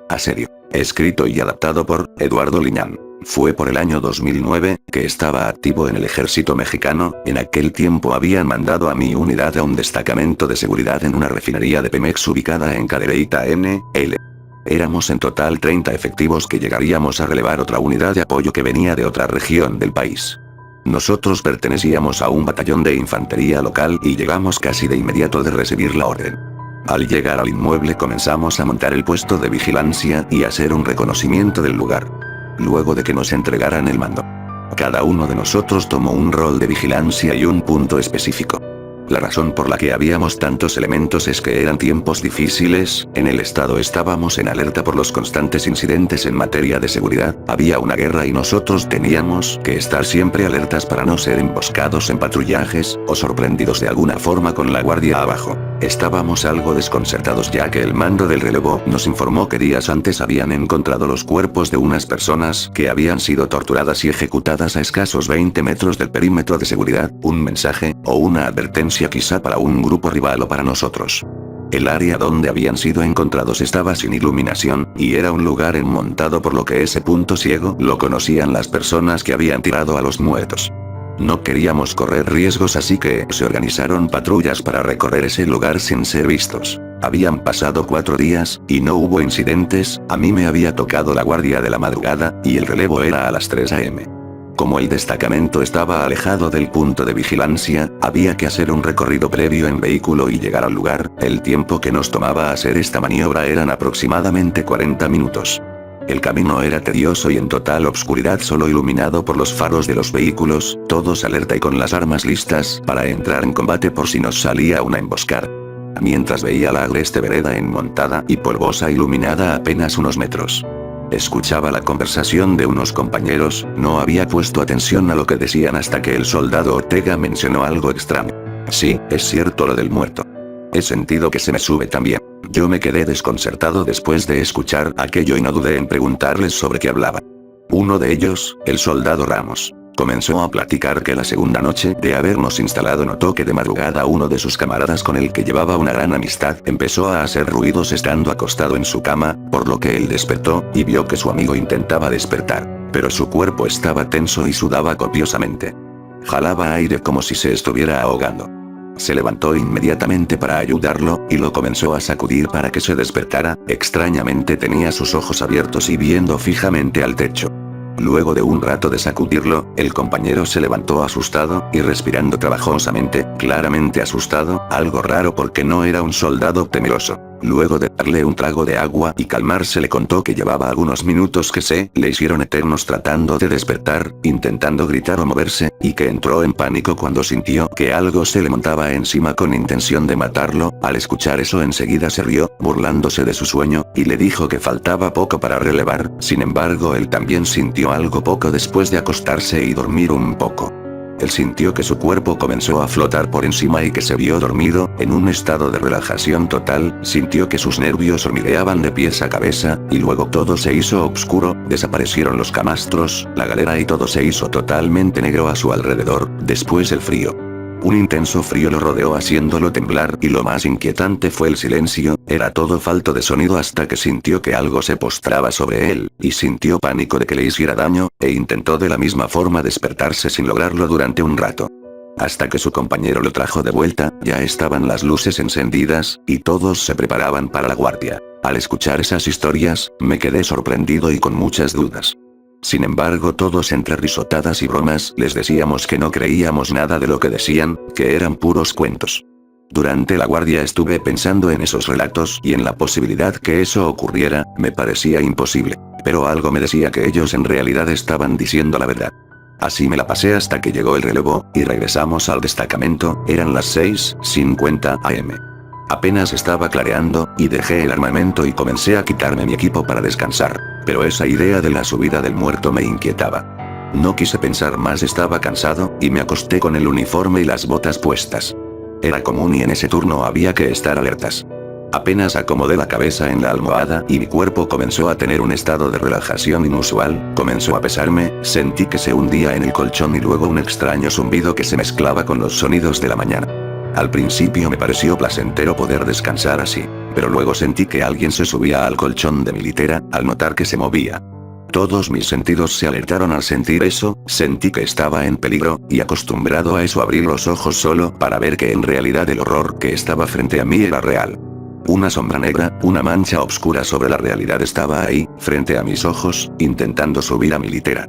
Asedio. Escrito y adaptado por Eduardo Liñán. Fue por el año 2009, que estaba activo en el ejército mexicano, en aquel tiempo habían mandado a mi unidad a un destacamento de seguridad en una refinería de Pemex ubicada en Cadereyta N.L. Éramos en total 30 efectivos que llegaríamos a relevar otra unidad de apoyo que venía de otra región del país. Nosotros pertenecíamos a un batallón de infantería local y llegamos casi de inmediato de recibir la orden. Al llegar al inmueble comenzamos a montar el puesto de vigilancia y hacer un reconocimiento del lugar. Luego de que nos entregaran el mando, cada uno de nosotros tomó un rol de vigilancia y un punto específico. La razón por la que habíamos tantos elementos es que eran tiempos difíciles, en el estado estábamos en alerta por los constantes incidentes en materia de seguridad, había una guerra y nosotros teníamos que estar siempre alertas para no ser emboscados en patrullajes, o sorprendidos de alguna forma con la guardia abajo. Estábamos algo desconcertados ya que el mando del relevo nos informó que días antes habían encontrado los cuerpos de unas personas que habían sido torturadas y ejecutadas a escasos 20 metros del perímetro de seguridad, un mensaje, o una advertencia quizá para un grupo rival o para nosotros. El área donde habían sido encontrados estaba sin iluminación, y era un lugar enmontado por lo que ese punto ciego lo conocían las personas que habían tirado a los muertos. No queríamos correr riesgos así que se organizaron patrullas para recorrer ese lugar sin ser vistos. Habían pasado 4 días, y no hubo incidentes, a mí me había tocado la guardia de la madrugada, y el relevo era a las 3 am. Como el destacamento estaba alejado del punto de vigilancia, había que hacer un recorrido previo en vehículo y llegar al lugar, el tiempo que nos tomaba hacer esta maniobra eran aproximadamente 40 minutos. El camino era tedioso y en total obscuridad solo iluminado por los faros de los vehículos, todos alerta y con las armas listas para entrar en combate por si nos salía una emboscada. Mientras veía la agreste vereda enmontada y polvosa iluminada a apenas unos metros. Escuchaba la conversación de unos compañeros, no había puesto atención a lo que decían hasta que el soldado Ortega mencionó algo extraño. Sí, es cierto lo del muerto. He sentido que se me sube también. Yo me quedé desconcertado después de escuchar aquello y no dudé en preguntarles sobre qué hablaban. Uno de ellos, el soldado Ramos, comenzó a platicar que la segunda noche de habernos instalado notó que de madrugada uno de sus camaradas con el que llevaba una gran amistad empezó a hacer ruidos estando acostado en su cama, por lo que él despertó, y vio que su amigo intentaba despertar, pero su cuerpo estaba tenso y sudaba copiosamente. Jalaba aire como si se estuviera ahogando. Se levantó inmediatamente para ayudarlo, y lo comenzó a sacudir para que se despertara, extrañamente tenía sus ojos abiertos y viendo fijamente al techo. Luego de un rato de sacudirlo, el compañero se levantó asustado, y respirando trabajosamente, claramente asustado, algo raro porque no era un soldado temeroso. Luego de darle un trago de agua y calmarse le contó que llevaba algunos minutos que se le hicieron eternos tratando de despertar, intentando gritar o moverse, y que entró en pánico cuando sintió que algo se le montaba encima con intención de matarlo. Al escuchar eso enseguida se rió, burlándose de su sueño, y le dijo que faltaba poco para relevar, sin embargo él también sintió algo poco después de acostarse y dormir un poco. Él sintió que su cuerpo comenzó a flotar por encima y que se vio dormido, en un estado de relajación total, sintió que sus nervios hormigueaban de pies a cabeza, y luego todo se hizo oscuro, desaparecieron los camastros, la galera y todo se hizo totalmente negro a su alrededor, después el frío. Un intenso frío lo rodeó haciéndolo temblar y lo más inquietante fue el silencio, era todo falto de sonido hasta que sintió que algo se postraba sobre él, y sintió pánico de que le hiciera daño, e intentó de la misma forma despertarse sin lograrlo durante un rato. Hasta que su compañero lo trajo de vuelta, ya estaban las luces encendidas, y todos se preparaban para la guardia. Al escuchar esas historias, me quedé sorprendido y con muchas dudas. Sin embargo todos entre risotadas y bromas les decíamos que no creíamos nada de lo que decían, que eran puros cuentos. Durante la guardia estuve pensando en esos relatos y en la posibilidad que eso ocurriera, me parecía imposible, pero algo me decía que ellos en realidad estaban diciendo la verdad. Así me la pasé hasta que llegó el relevo, y regresamos al destacamento, eran las 6:50 am. Apenas estaba clareando, y dejé el armamento y comencé a quitarme mi equipo para descansar, pero esa idea de la subida del muerto me inquietaba. No quise pensar más, estaba cansado, y me acosté con el uniforme y las botas puestas. Era común y en ese turno había que estar alertas. Apenas acomodé la cabeza en la almohada y mi cuerpo comenzó a tener un estado de relajación inusual, comenzó a pesarme, sentí que se hundía en el colchón y luego un extraño zumbido que se mezclaba con los sonidos de la mañana. Al principio me pareció placentero poder descansar así, pero luego sentí que alguien se subía al colchón de mi litera, al notar que se movía. Todos mis sentidos se alertaron al sentir eso, sentí que estaba en peligro, y acostumbrado a eso abrí los ojos solo para ver que en realidad el horror que estaba frente a mí era real. Una sombra negra, una mancha oscura sobre la realidad estaba ahí, frente a mis ojos, intentando subir a mi litera.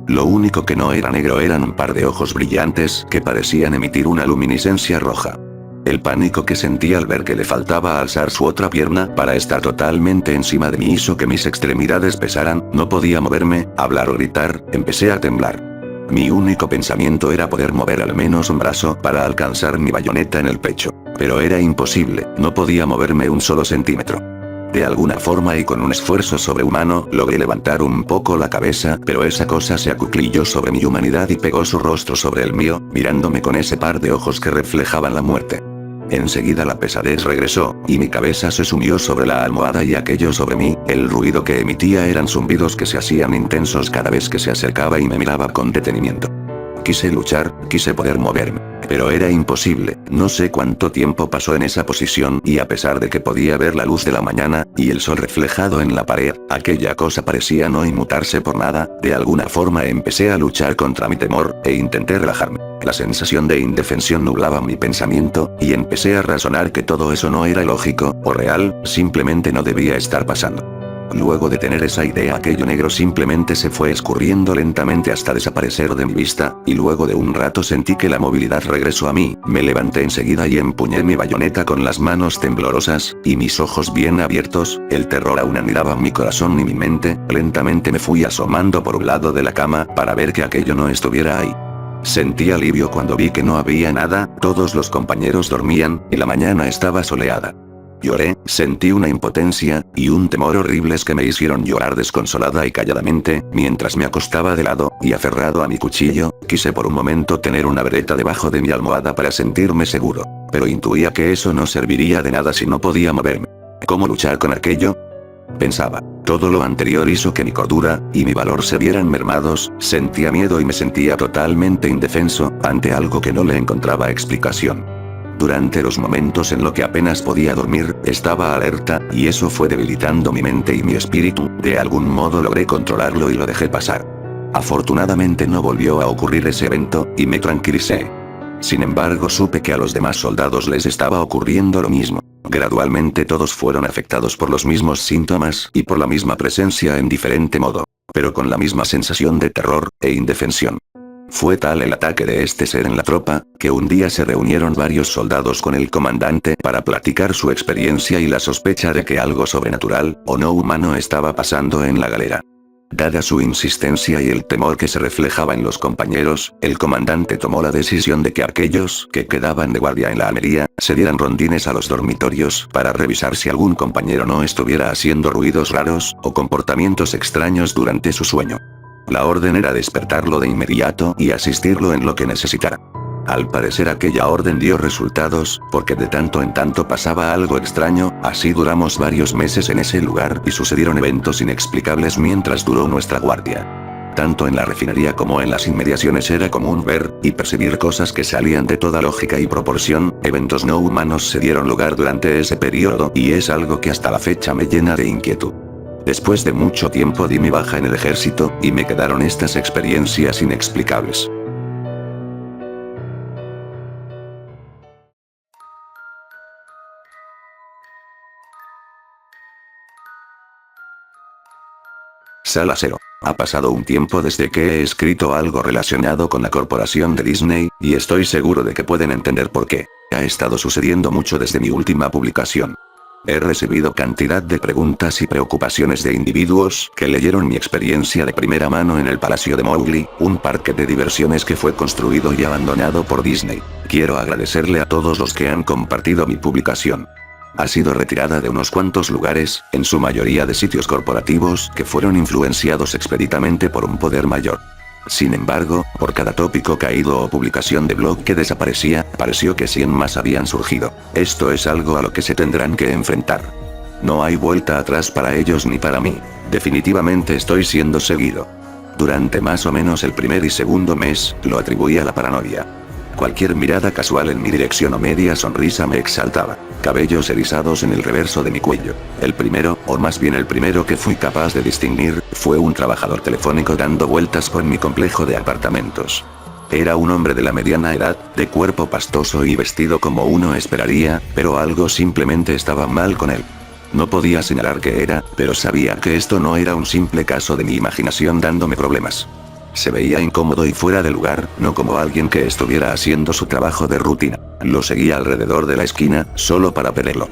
Lo único que no era negro eran un par de ojos brillantes que parecían emitir una luminiscencia roja. El pánico que sentí al ver que le faltaba alzar su otra pierna para estar totalmente encima de mí hizo que mis extremidades pesaran, no podía moverme, hablar o gritar, empecé a temblar. Mi único pensamiento era poder mover al menos un brazo para alcanzar mi bayoneta en el pecho. Pero era imposible, no podía moverme un solo centímetro. De alguna forma y con un esfuerzo sobrehumano, logré levantar un poco la cabeza, pero esa cosa se acuclilló sobre mi humanidad y pegó su rostro sobre el mío, mirándome con ese par de ojos que reflejaban la muerte. Enseguida la pesadez regresó, y mi cabeza se sumió sobre la almohada y aquello sobre mí, el ruido que emitía eran zumbidos que se hacían intensos cada vez que se acercaba y me miraba con detenimiento. Quise luchar, quise poder moverme. Pero era imposible, no sé cuánto tiempo pasó en esa posición y a pesar de que podía ver la luz de la mañana, y el sol reflejado en la pared, aquella cosa parecía no inmutarse por nada, de alguna forma empecé a luchar contra mi temor, e intenté relajarme. La sensación de indefensión nublaba mi pensamiento, y empecé a razonar que todo eso no era lógico, o real, simplemente no debía estar pasando. Luego de tener esa idea aquello negro simplemente se fue escurriendo lentamente hasta desaparecer de mi vista, y luego de un rato sentí que la movilidad regresó a mí, me levanté enseguida y empuñé mi bayoneta con las manos temblorosas, y mis ojos bien abiertos, el terror aún anidaba mi corazón y mi mente, lentamente me fui asomando por un lado de la cama para ver que aquello no estuviera ahí. Sentí alivio cuando vi que no había nada, todos los compañeros dormían, y la mañana estaba soleada. Lloré, sentí una impotencia, y un temor horribles que me hicieron llorar desconsolada y calladamente, mientras me acostaba de lado, y aferrado a mi cuchillo, quise por un momento tener una breta debajo de mi almohada para sentirme seguro. Pero intuía que eso no serviría de nada si no podía moverme. ¿Cómo luchar con aquello? Pensaba. Todo lo anterior hizo que mi cordura y mi valor se vieran mermados, sentía miedo y me sentía totalmente indefenso, ante algo que no le encontraba explicación. Durante los momentos en los que apenas podía dormir, estaba alerta, y eso fue debilitando mi mente y mi espíritu, de algún modo logré controlarlo y lo dejé pasar. Afortunadamente no volvió a ocurrir ese evento, y me tranquilicé. Sin embargo supe que a los demás soldados les estaba ocurriendo lo mismo. Gradualmente todos fueron afectados por los mismos síntomas, y por la misma presencia en diferente modo, pero con la misma sensación de terror e indefensión. Fue tal el ataque de este ser en la tropa, que un día se reunieron varios soldados con el comandante para platicar su experiencia y la sospecha de que algo sobrenatural, o no humano estaba pasando en la galera. Dada su insistencia y el temor que se reflejaba en los compañeros, el comandante tomó la decisión de que aquellos que quedaban de guardia en la armería, se dieran rondines a los dormitorios para revisar si algún compañero no estuviera haciendo ruidos raros, o comportamientos extraños durante su sueño. La orden era despertarlo de inmediato y asistirlo en lo que necesitara. Al parecer aquella orden dio resultados, porque de tanto en tanto pasaba algo extraño, así duramos varios meses en ese lugar y sucedieron eventos inexplicables mientras duró nuestra guardia. Tanto en la refinería como en las inmediaciones era común ver y percibir cosas que salían de toda lógica y proporción, eventos no humanos se dieron lugar durante ese periodo y es algo que hasta la fecha me llena de inquietud. Después de mucho tiempo di mi baja en el ejército, y me quedaron estas experiencias inexplicables. Sala 0. Ha pasado un tiempo desde que he escrito algo relacionado con la corporación de Disney, y estoy seguro de que pueden entender por qué. Ha estado sucediendo mucho desde mi última publicación. He recibido cantidad de preguntas y preocupaciones de individuos que leyeron mi experiencia de primera mano en el Palacio de Mowgli, un parque de diversiones que fue construido y abandonado por Disney. Quiero agradecerle a todos los que han compartido mi publicación. Ha sido retirada de unos cuantos lugares, en su mayoría de sitios corporativos que fueron influenciados expeditamente por un poder mayor. Sin embargo, por cada tópico caído o publicación de blog que desaparecía, pareció que 100 más habían surgido. Esto es algo a lo que se tendrán que enfrentar. No hay vuelta atrás para ellos ni para mí. Definitivamente estoy siendo seguido. Durante más o menos el primer y segundo mes, lo atribuí a la paranoia. Cualquier mirada casual en mi dirección o media sonrisa me exaltaba. Cabellos erizados en el reverso de mi cuello. El primero, o más bien el primero que fui capaz de distinguir, fue un trabajador telefónico dando vueltas por mi complejo de apartamentos. Era un hombre de la mediana edad, de cuerpo pastoso y vestido como uno esperaría, pero algo simplemente estaba mal con él. No podía señalar qué era, pero sabía que esto no era un simple caso de mi imaginación dándome problemas. Se veía incómodo y fuera de lugar, no como alguien que estuviera haciendo su trabajo de rutina. Lo seguía alrededor de la esquina, solo para verlo.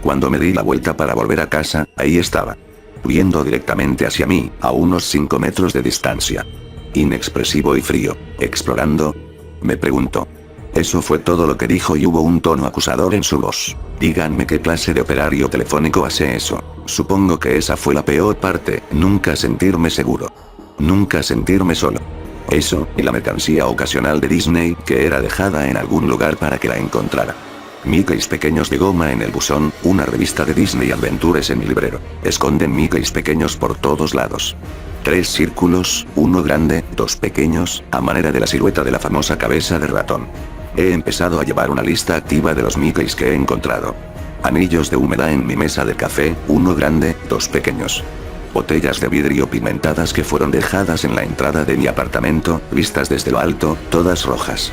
Cuando me di la vuelta para volver a casa, ahí estaba. Viendo directamente hacia mí, a unos 5 metros de distancia. Inexpresivo y frío. ¿Explorando? Me preguntó. Eso fue todo lo que dijo y hubo un tono acusador en su voz. Díganme qué clase de operario telefónico hace eso. Supongo que esa fue la peor parte, nunca sentirme seguro. Nunca sentirme solo. Eso, y la mercancía ocasional de Disney, que era dejada en algún lugar para que la encontrara. Mickeys pequeños de goma en el buzón, una revista de Disney Adventures en mi librero. Esconden Mickeys pequeños por todos lados. 3 círculos, uno grande, 2 pequeños, a manera de la silueta de la famosa cabeza de ratón. He empezado a llevar una lista activa de los Mickeys que he encontrado. Anillos de humedad en mi mesa de café, uno grande, 2 pequeños. Botellas de vidrio pigmentadas que fueron dejadas en la entrada de mi apartamento, vistas desde lo alto, todas rojas.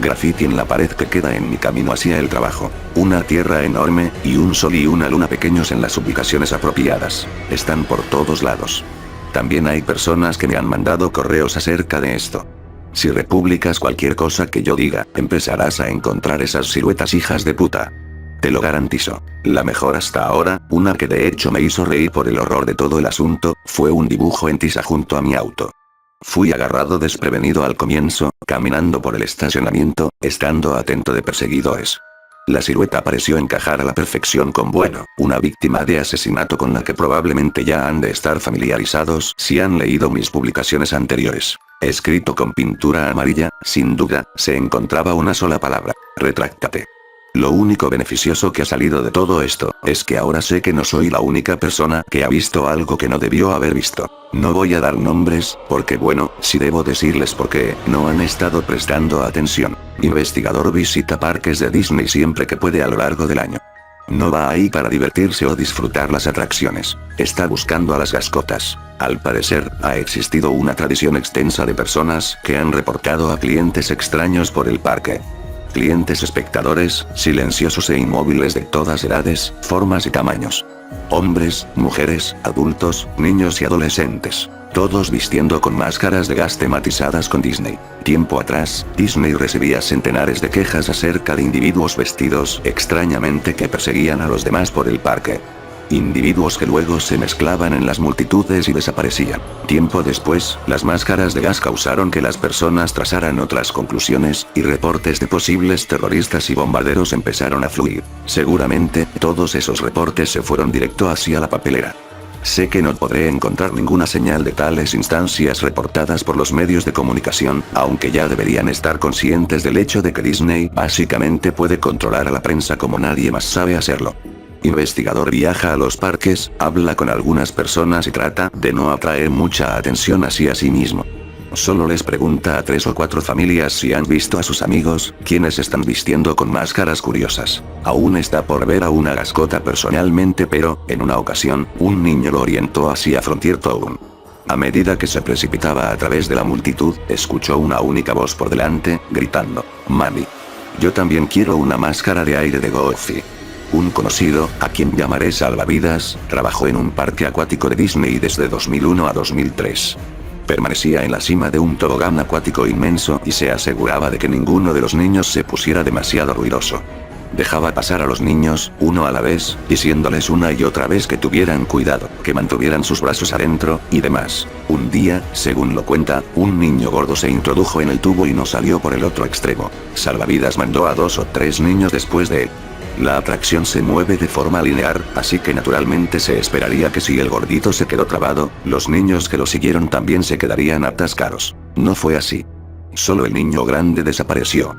Graffiti en la pared que queda en mi camino hacia el trabajo. Una tierra enorme, y un sol y una luna pequeños en las ubicaciones apropiadas. Están por todos lados. También hay personas que me han mandado correos acerca de esto. Si republicas cualquier cosa que yo diga, empezarás a encontrar esas siluetas hijas de puta. Te lo garantizo. La mejor hasta ahora, una que de hecho me hizo reír por el horror de todo el asunto, fue un dibujo en tiza junto a mi auto. Fui agarrado desprevenido al comienzo, caminando por el estacionamiento, estando atento de perseguidores. La silueta pareció encajar a la perfección con Bueno, una víctima de asesinato con la que probablemente ya han de estar familiarizados si han leído mis publicaciones anteriores. Escrito con pintura amarilla, sin duda, se encontraba una sola palabra: retráctate. Lo único beneficioso que ha salido de todo esto, es que ahora sé que no soy la única persona que ha visto algo que no debió haber visto. No voy a dar nombres, porque bueno, si debo decirles por qué, no han estado prestando atención. Investigador visita parques de Disney siempre que puede a lo largo del año. No va ahí para divertirse o disfrutar las atracciones. Está buscando a las mascotas. Al parecer, ha existido una tradición extensa de personas que han reportado a clientes extraños por el parque. Clientes espectadores, silenciosos e inmóviles de todas edades, formas y tamaños. Hombres, mujeres, adultos, niños y adolescentes. Todos vistiendo con máscaras de gas tematizadas con Disney. Tiempo atrás, Disney recibía centenares de quejas acerca de individuos vestidos extrañamente que perseguían a los demás por el parque. Individuos que luego se mezclaban en las multitudes y desaparecían. Tiempo después, las máscaras de gas causaron que las personas trazaran otras conclusiones, y reportes de posibles terroristas y bombarderos empezaron a fluir. Seguramente, todos esos reportes se fueron directo hacia la papelera. Sé que no podré encontrar ninguna señal de tales instancias reportadas por los medios de comunicación, aunque ya deberían estar conscientes del hecho de que Disney básicamente puede controlar a la prensa como nadie más sabe hacerlo. Investigador viaja a los parques, habla con algunas personas y trata de no atraer mucha atención hacia sí mismo. Solo les pregunta a 3 o 4 familias si han visto a sus amigos, quienes están vistiendo con máscaras curiosas. Aún está por ver a una mascota personalmente, pero, en una ocasión, un niño lo orientó hacia Frontier Town. A medida que se precipitaba a través de la multitud, escuchó una única voz por delante, gritando: «Mami. Yo también quiero una máscara de aire de Goofy». Un conocido, a quien llamaré Salvavidas, trabajó en un parque acuático de Disney desde 2001 a 2003. Permanecía en la cima de un tobogán acuático inmenso y se aseguraba de que ninguno de los niños se pusiera demasiado ruidoso. Dejaba pasar a los niños, uno a la vez, diciéndoles una y otra vez que tuvieran cuidado, que mantuvieran sus brazos adentro, y demás. Un día, según lo cuenta, un niño gordo se introdujo en el tubo y no salió por el otro extremo. Salvavidas mandó a 2 o 3 niños después de él. La atracción se mueve de forma lineal, así que naturalmente se esperaría que si el gordito se quedó trabado, los niños que lo siguieron también se quedarían atascados. No fue así. Solo el niño grande desapareció.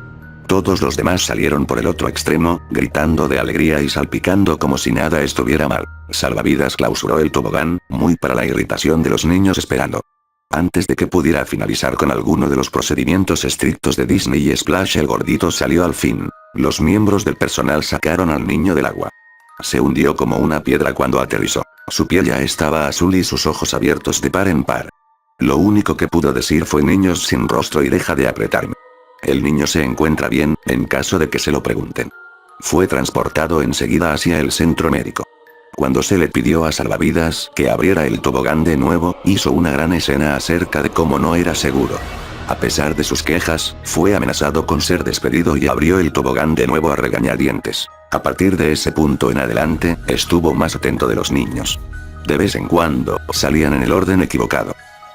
Todos los demás salieron por el otro extremo, gritando de alegría y salpicando como si nada estuviera mal. Salvavidas clausuró el tobogán, muy para la irritación de los niños esperando. Antes de que pudiera finalizar con alguno de los procedimientos estrictos de Disney y Splash, el gordito salió al fin. Los miembros del personal sacaron al niño del agua. Se hundió como una piedra cuando aterrizó. Su piel ya estaba azul y sus ojos abiertos de par en par. Lo único que pudo decir fue: «Niños sin rostro y deja de apretarme». El niño se encuentra bien, en caso de que se lo pregunten. Fue transportado enseguida hacia el centro médico. Cuando se le pidió a Salvavidas que abriera el tobogán de nuevo, hizo una gran escena acerca de cómo no era seguro. A pesar de sus quejas, fue amenazado con ser despedido y abrió el tobogán de nuevo a regañadientes. A partir de ese punto en adelante, estuvo más atento de los niños. De vez en cuando, salían en el orden equivocado.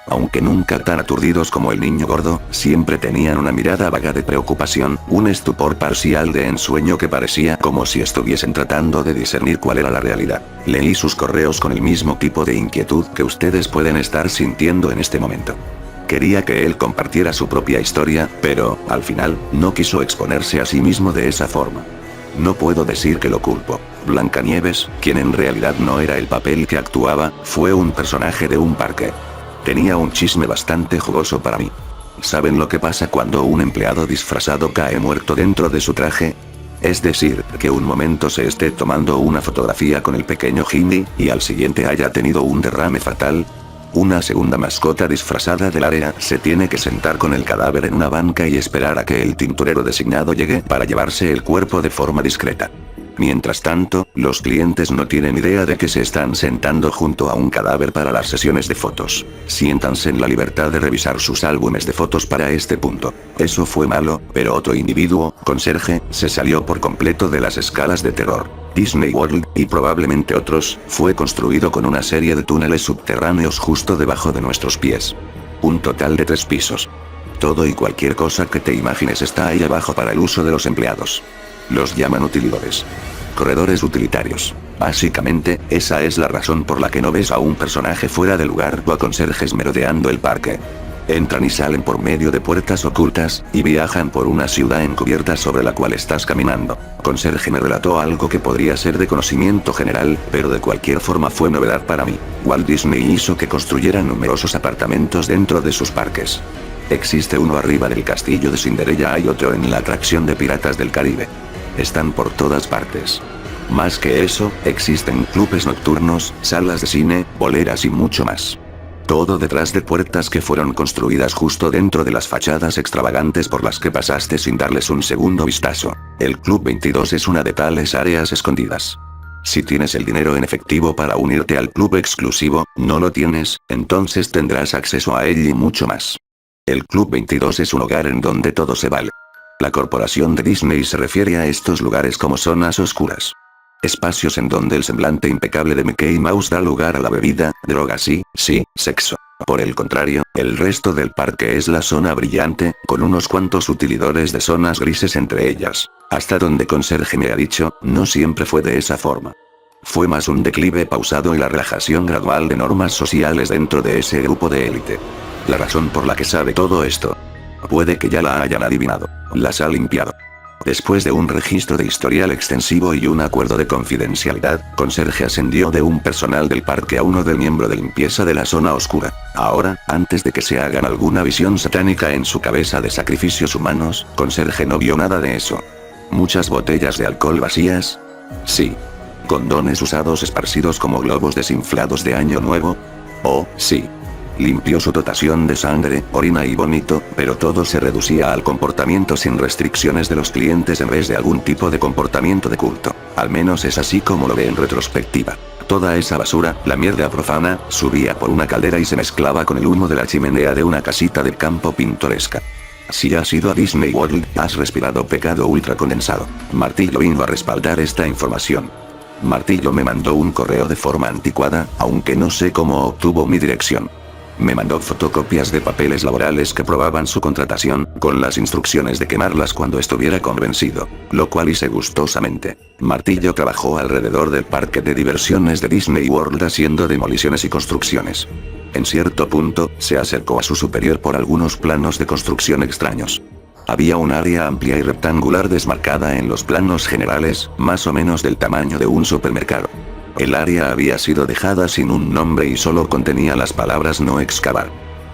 Aunque nunca tan aturdidos como el niño gordo, siempre tenían una mirada vaga de preocupación, un estupor parcial de ensueño que parecía como si estuviesen tratando de discernir cuál era la realidad. Leí sus correos con el mismo tipo de inquietud que ustedes pueden estar sintiendo en este momento. Quería que él compartiera su propia historia, pero, al final, no quiso exponerse a sí mismo de esa forma. No puedo decir que lo culpo. Blancanieves, quien en realidad no era el papel que actuaba, fue un personaje de un parque. Tenía un chisme bastante jugoso para mí. ¿Saben lo que pasa cuando un empleado disfrazado cae muerto dentro de su traje? Es decir, que un momento se esté tomando una fotografía con el pequeño Jimmy, y al siguiente haya tenido un derrame fatal. Una segunda mascota disfrazada del área se tiene que sentar con el cadáver en una banca y esperar a que el tinturero designado llegue para llevarse el cuerpo de forma discreta. Mientras tanto, los clientes no tienen idea de que se están sentando junto a un cadáver para las sesiones de fotos. Siéntanse en la libertad de revisar sus álbumes de fotos para este punto. Eso fue malo, pero otro individuo, conserje, se salió por completo de las escalas de terror. Disney World, y probablemente otros, fue construido con una serie de túneles subterráneos justo debajo de nuestros pies. Un total de 3 pisos. Todo y cualquier cosa que te imagines está ahí abajo para el uso de los empleados. Los llaman utilidores. Corredores utilitarios. Básicamente, esa es la razón por la que no ves a un personaje fuera de lugar o a conserjes merodeando el parque. Entran y salen por medio de puertas ocultas, y viajan por una ciudad encubierta sobre la cual estás caminando. Conserje me relató algo que podría ser de conocimiento general, pero de cualquier forma fue novedad para mí. Walt Disney hizo que construyeran numerosos apartamentos dentro de sus parques. Existe uno arriba del castillo de Cinderella, hay otro en la atracción de Piratas del Caribe. Están por todas partes. Más que eso, existen clubes nocturnos, salas de cine, boleras y mucho más. Todo detrás de puertas que fueron construidas justo dentro de las fachadas extravagantes por las que pasaste sin darles un segundo vistazo. El Club 22 es una de tales áreas escondidas. Si tienes el dinero en efectivo para unirte al club exclusivo, no lo tienes, entonces tendrás acceso a él y mucho más. El Club 22 es un lugar en donde todo se vale. La corporación de Disney se refiere a estos lugares como zonas oscuras. Espacios en donde el semblante impecable de Mickey Mouse da lugar a la bebida, drogas y, sí, sexo. Por el contrario, el resto del parque es la zona brillante, con unos cuantos utilidores de zonas grises entre ellas. Hasta donde Conserje me ha dicho, no siempre fue de esa forma. Fue más un declive pausado y la relajación gradual de normas sociales dentro de ese grupo de élite. La razón por la que sabe todo esto. Puede que ya la hayan adivinado. Las ha limpiado. Después de un registro de historial extensivo y un acuerdo de confidencialidad, Conserje ascendió de un personal del parque a uno de miembro de limpieza de la zona oscura. Ahora, antes de que se hagan alguna visión satánica en su cabeza de sacrificios humanos, Conserje no vio nada de eso. Muchas botellas de alcohol vacías. Sí. Condones usados esparcidos como globos desinflados de Año Nuevo. Oh, sí. Limpió su dotación de sangre, orina y vómito, pero todo se reducía al comportamiento sin restricciones de los clientes en vez de algún tipo de comportamiento de culto. Al menos es así como lo ve en retrospectiva. Toda esa basura, la mierda profana, subía por una caldera y se mezclaba con el humo de la chimenea de una casita de campo pintoresca. Si has ido a Disney World, has respirado pecado ultracondensado. Martillo vino a respaldar esta información. Martillo me mandó un correo de forma anticuada, aunque no sé cómo obtuvo mi dirección. Me mandó fotocopias de papeles laborales que probaban su contratación, con las instrucciones de quemarlas cuando estuviera convencido, lo cual hice gustosamente. Martillo trabajó alrededor del parque de diversiones de Disney World haciendo demoliciones y construcciones. En cierto punto, se acercó a su superior por algunos planos de construcción extraños. Había un área amplia y rectangular desmarcada en los planos generales, más o menos del tamaño de un supermercado. El área había sido dejada sin un nombre y solo contenía las palabras no excavar.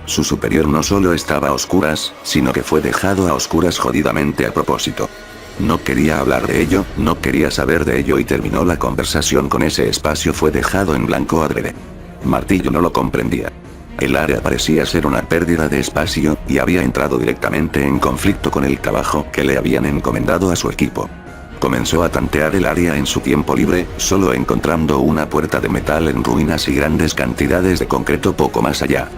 Su superior no solo estaba a oscuras, sino que fue dejado a oscuras jodidamente a propósito. No quería hablar de ello, no quería saber de ello y terminó la conversación con ese espacio fue dejado en blanco adrede. Martillo no lo comprendía. El área parecía ser una pérdida de espacio, y había entrado directamente en conflicto con el trabajo que le habían encomendado a su equipo. Comenzó a tantear el área en su tiempo libre, solo encontrando una puerta de metal en ruinas y grandes cantidades de concreto poco más allá.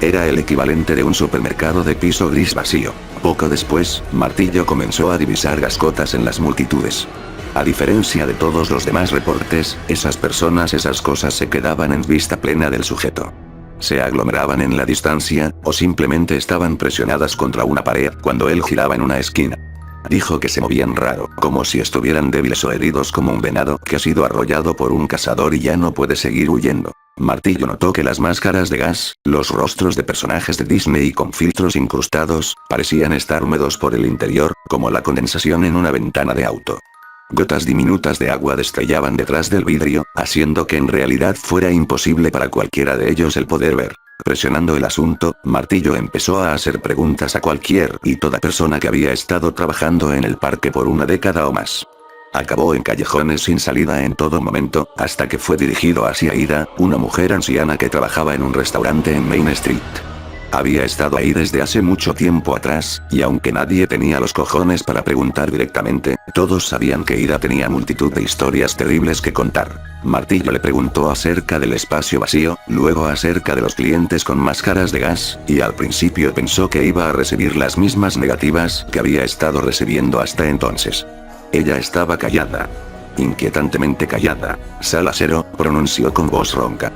Era el equivalente de un supermercado de piso gris vacío. Poco después, Martillo comenzó a divisar gascotas en las multitudes. A diferencia de todos los demás reportes, esas personas, esas cosas se quedaban en vista plena del sujeto. Se aglomeraban en la distancia, o simplemente estaban presionadas contra una pared cuando él giraba en una esquina. Dijo que se movían raro, como si estuvieran débiles o heridos, como un venado que ha sido arrollado por un cazador y ya no puede seguir huyendo. Martillo notó que las máscaras de gas, los rostros de personajes de Disney con filtros incrustados, parecían estar húmedos por el interior, como la condensación en una ventana de auto. Gotas diminutas de agua destellaban detrás del vidrio, haciendo que en realidad fuera imposible para cualquiera de ellos el poder ver. Presionando el asunto, Martillo empezó a hacer preguntas a cualquier y toda persona que había estado trabajando en el parque por una década o más. Acabó en callejones sin salida en todo momento, hasta que fue dirigido hacia Ida, una mujer anciana que trabajaba en un restaurante en Main Street. Había estado ahí desde hace mucho tiempo atrás, y aunque nadie tenía los cojones para preguntar directamente, todos sabían que Ida tenía multitud de historias terribles que contar. Martillo le preguntó acerca del espacio vacío, luego acerca de los clientes con máscaras de gas, y al principio pensó que iba a recibir las mismas negativas que había estado recibiendo hasta entonces. Ella estaba callada. Inquietantemente callada. Sala 0, pronunció con voz ronca.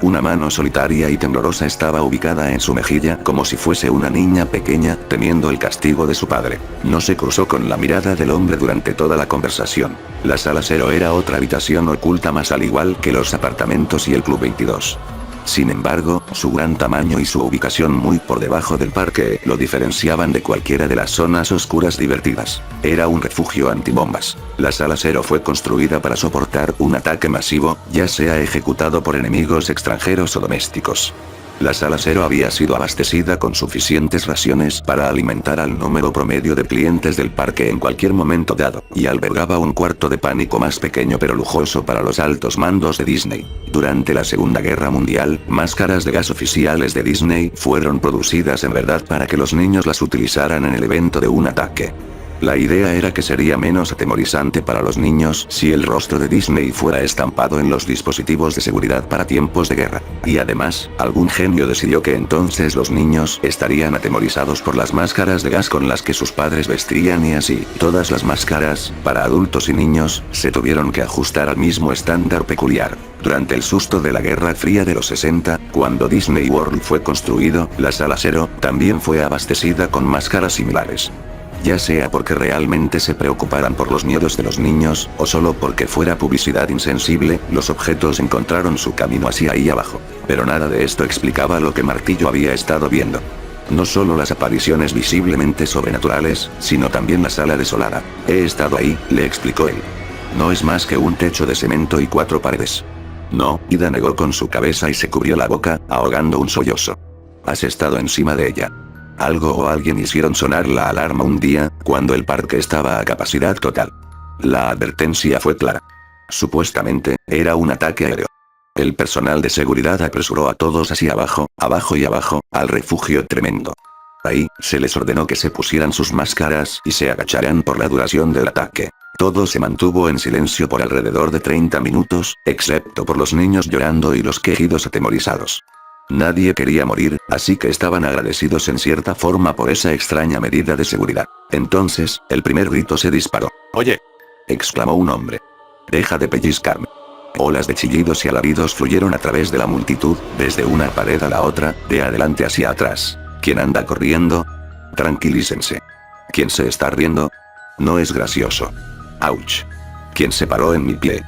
Una mano solitaria y temblorosa estaba ubicada en su mejilla como si fuese una niña pequeña, temiendo el castigo de su padre. No se cruzó con la mirada del hombre durante toda la conversación. La sala 0 era otra habitación oculta más, al igual que los apartamentos y el Club 22. Sin embargo, su gran tamaño y su ubicación muy por debajo del parque lo diferenciaban de cualquiera de las zonas oscuras divertidas. Era un refugio antibombas. La sala 0 fue construida para soportar un ataque masivo, ya sea ejecutado por enemigos extranjeros o domésticos. La sala 0 había sido abastecida con suficientes raciones para alimentar al número promedio de clientes del parque en cualquier momento dado, y albergaba un cuarto de pánico más pequeño pero lujoso para los altos mandos de Disney. Durante la Segunda Guerra Mundial, máscaras de gas oficiales de Disney fueron producidas en verdad para que los niños las utilizaran en el evento de un ataque. La idea era que sería menos atemorizante para los niños si el rostro de Disney fuera estampado en los dispositivos de seguridad para tiempos de guerra. Y además, algún genio decidió que entonces los niños estarían atemorizados por las máscaras de gas con las que sus padres vestían, y así, todas las máscaras, para adultos y niños, se tuvieron que ajustar al mismo estándar peculiar. Durante el susto de la Guerra Fría de los 60, cuando Disney World fue construido, la sala 0 también fue abastecida con máscaras similares. Ya sea porque realmente se preocuparan por los miedos de los niños, o solo porque fuera publicidad insensible, los objetos encontraron su camino hacia ahí abajo. Pero nada de esto explicaba lo que Martillo había estado viendo. No solo las apariciones visiblemente sobrenaturales, sino también la sala desolada. He estado ahí, le explicó él. No es más que un techo de cemento y 4 paredes. No, Ida negó con su cabeza y se cubrió la boca, ahogando un sollozo. Has estado encima de ella. Algo o alguien hicieron sonar la alarma un día, cuando el parque estaba a capacidad total. La advertencia fue clara. Supuestamente, era un ataque aéreo. El personal de seguridad apresuró a todos hacia abajo, abajo y abajo, al refugio tremendo. Ahí, se les ordenó que se pusieran sus máscaras y se agacharan por la duración del ataque. Todo se mantuvo en silencio por alrededor de 30 minutos, excepto por los niños llorando y los quejidos atemorizados. Nadie quería morir, así que estaban agradecidos en cierta forma por esa extraña medida de seguridad. Entonces, el primer grito se disparó. «¡Oye!», exclamó un hombre. «Deja de pellizcarme». Olas de chillidos y alaridos fluyeron a través de la multitud, desde una pared a la otra, de adelante hacia atrás. ¿Quién anda corriendo? Tranquilícense. ¿Quién se está riendo? No es gracioso. ¡Auch! ¿Quién se paró en mi pie?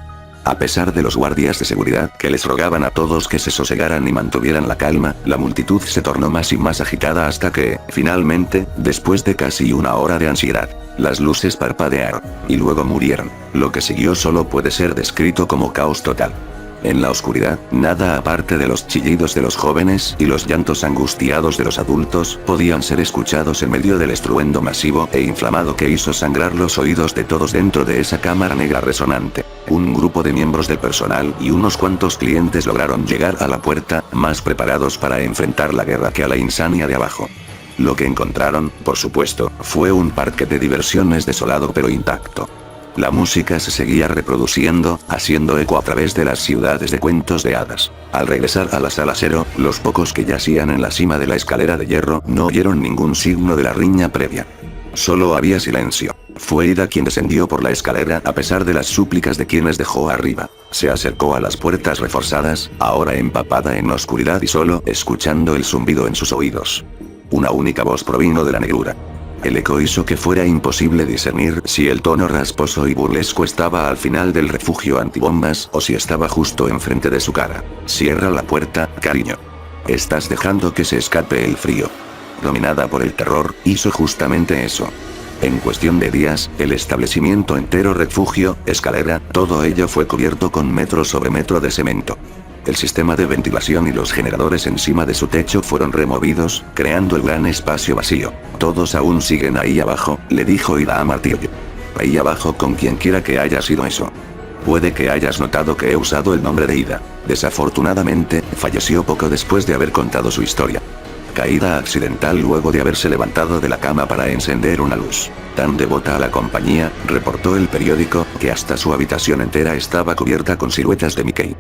A pesar de los guardias de seguridad que les rogaban a todos que se sosegaran y mantuvieran la calma, la multitud se tornó más y más agitada hasta que, finalmente, después de casi una hora de ansiedad, las luces parpadearon, y luego murieron. Lo que siguió solo puede ser descrito como caos total. En la oscuridad, nada aparte de los chillidos de los jóvenes y los llantos angustiados de los adultos podían ser escuchados en medio del estruendo masivo e inflamado que hizo sangrar los oídos de todos dentro de esa cámara negra resonante. Un grupo de miembros del personal y unos cuantos clientes lograron llegar a la puerta, más preparados para enfrentar la guerra que a la insania de abajo. Lo que encontraron, por supuesto, fue un parque de diversiones desolado pero intacto. La música se seguía reproduciendo, haciendo eco a través de las ciudades de cuentos de hadas. Al regresar a la sala cero, los pocos que yacían en la cima de la escalera de hierro no oyeron ningún signo de la riña previa. Solo había silencio. Fue Ida quien descendió por la escalera a pesar de las súplicas de quienes dejó arriba. Se acercó a las puertas reforzadas, ahora empapada en oscuridad y solo escuchando el zumbido en sus oídos. Una única voz provino de la negrura. El eco hizo que fuera imposible discernir si el tono rasposo y burlesco estaba al final del refugio antibombas o si estaba justo enfrente de su cara. Cierra la puerta, cariño. Estás dejando que se escape el frío. Dominada por el terror, hizo justamente eso. En cuestión de días, el establecimiento entero, refugio, escalera, todo ello fue cubierto con metro sobre metro de cemento. El sistema de ventilación y los generadores encima de su techo fueron removidos, creando el gran espacio vacío. Todos aún siguen ahí abajo, le dijo Ida a Martillo. Ahí abajo con quien quiera que haya sido eso. Puede que hayas notado que he usado el nombre de Ida. Desafortunadamente, falleció poco después de haber contado su historia. Caída accidental luego de haberse levantado de la cama para encender una luz. Tan devota a la compañía, reportó el periódico, que hasta su habitación entera estaba cubierta con siluetas de Mickey.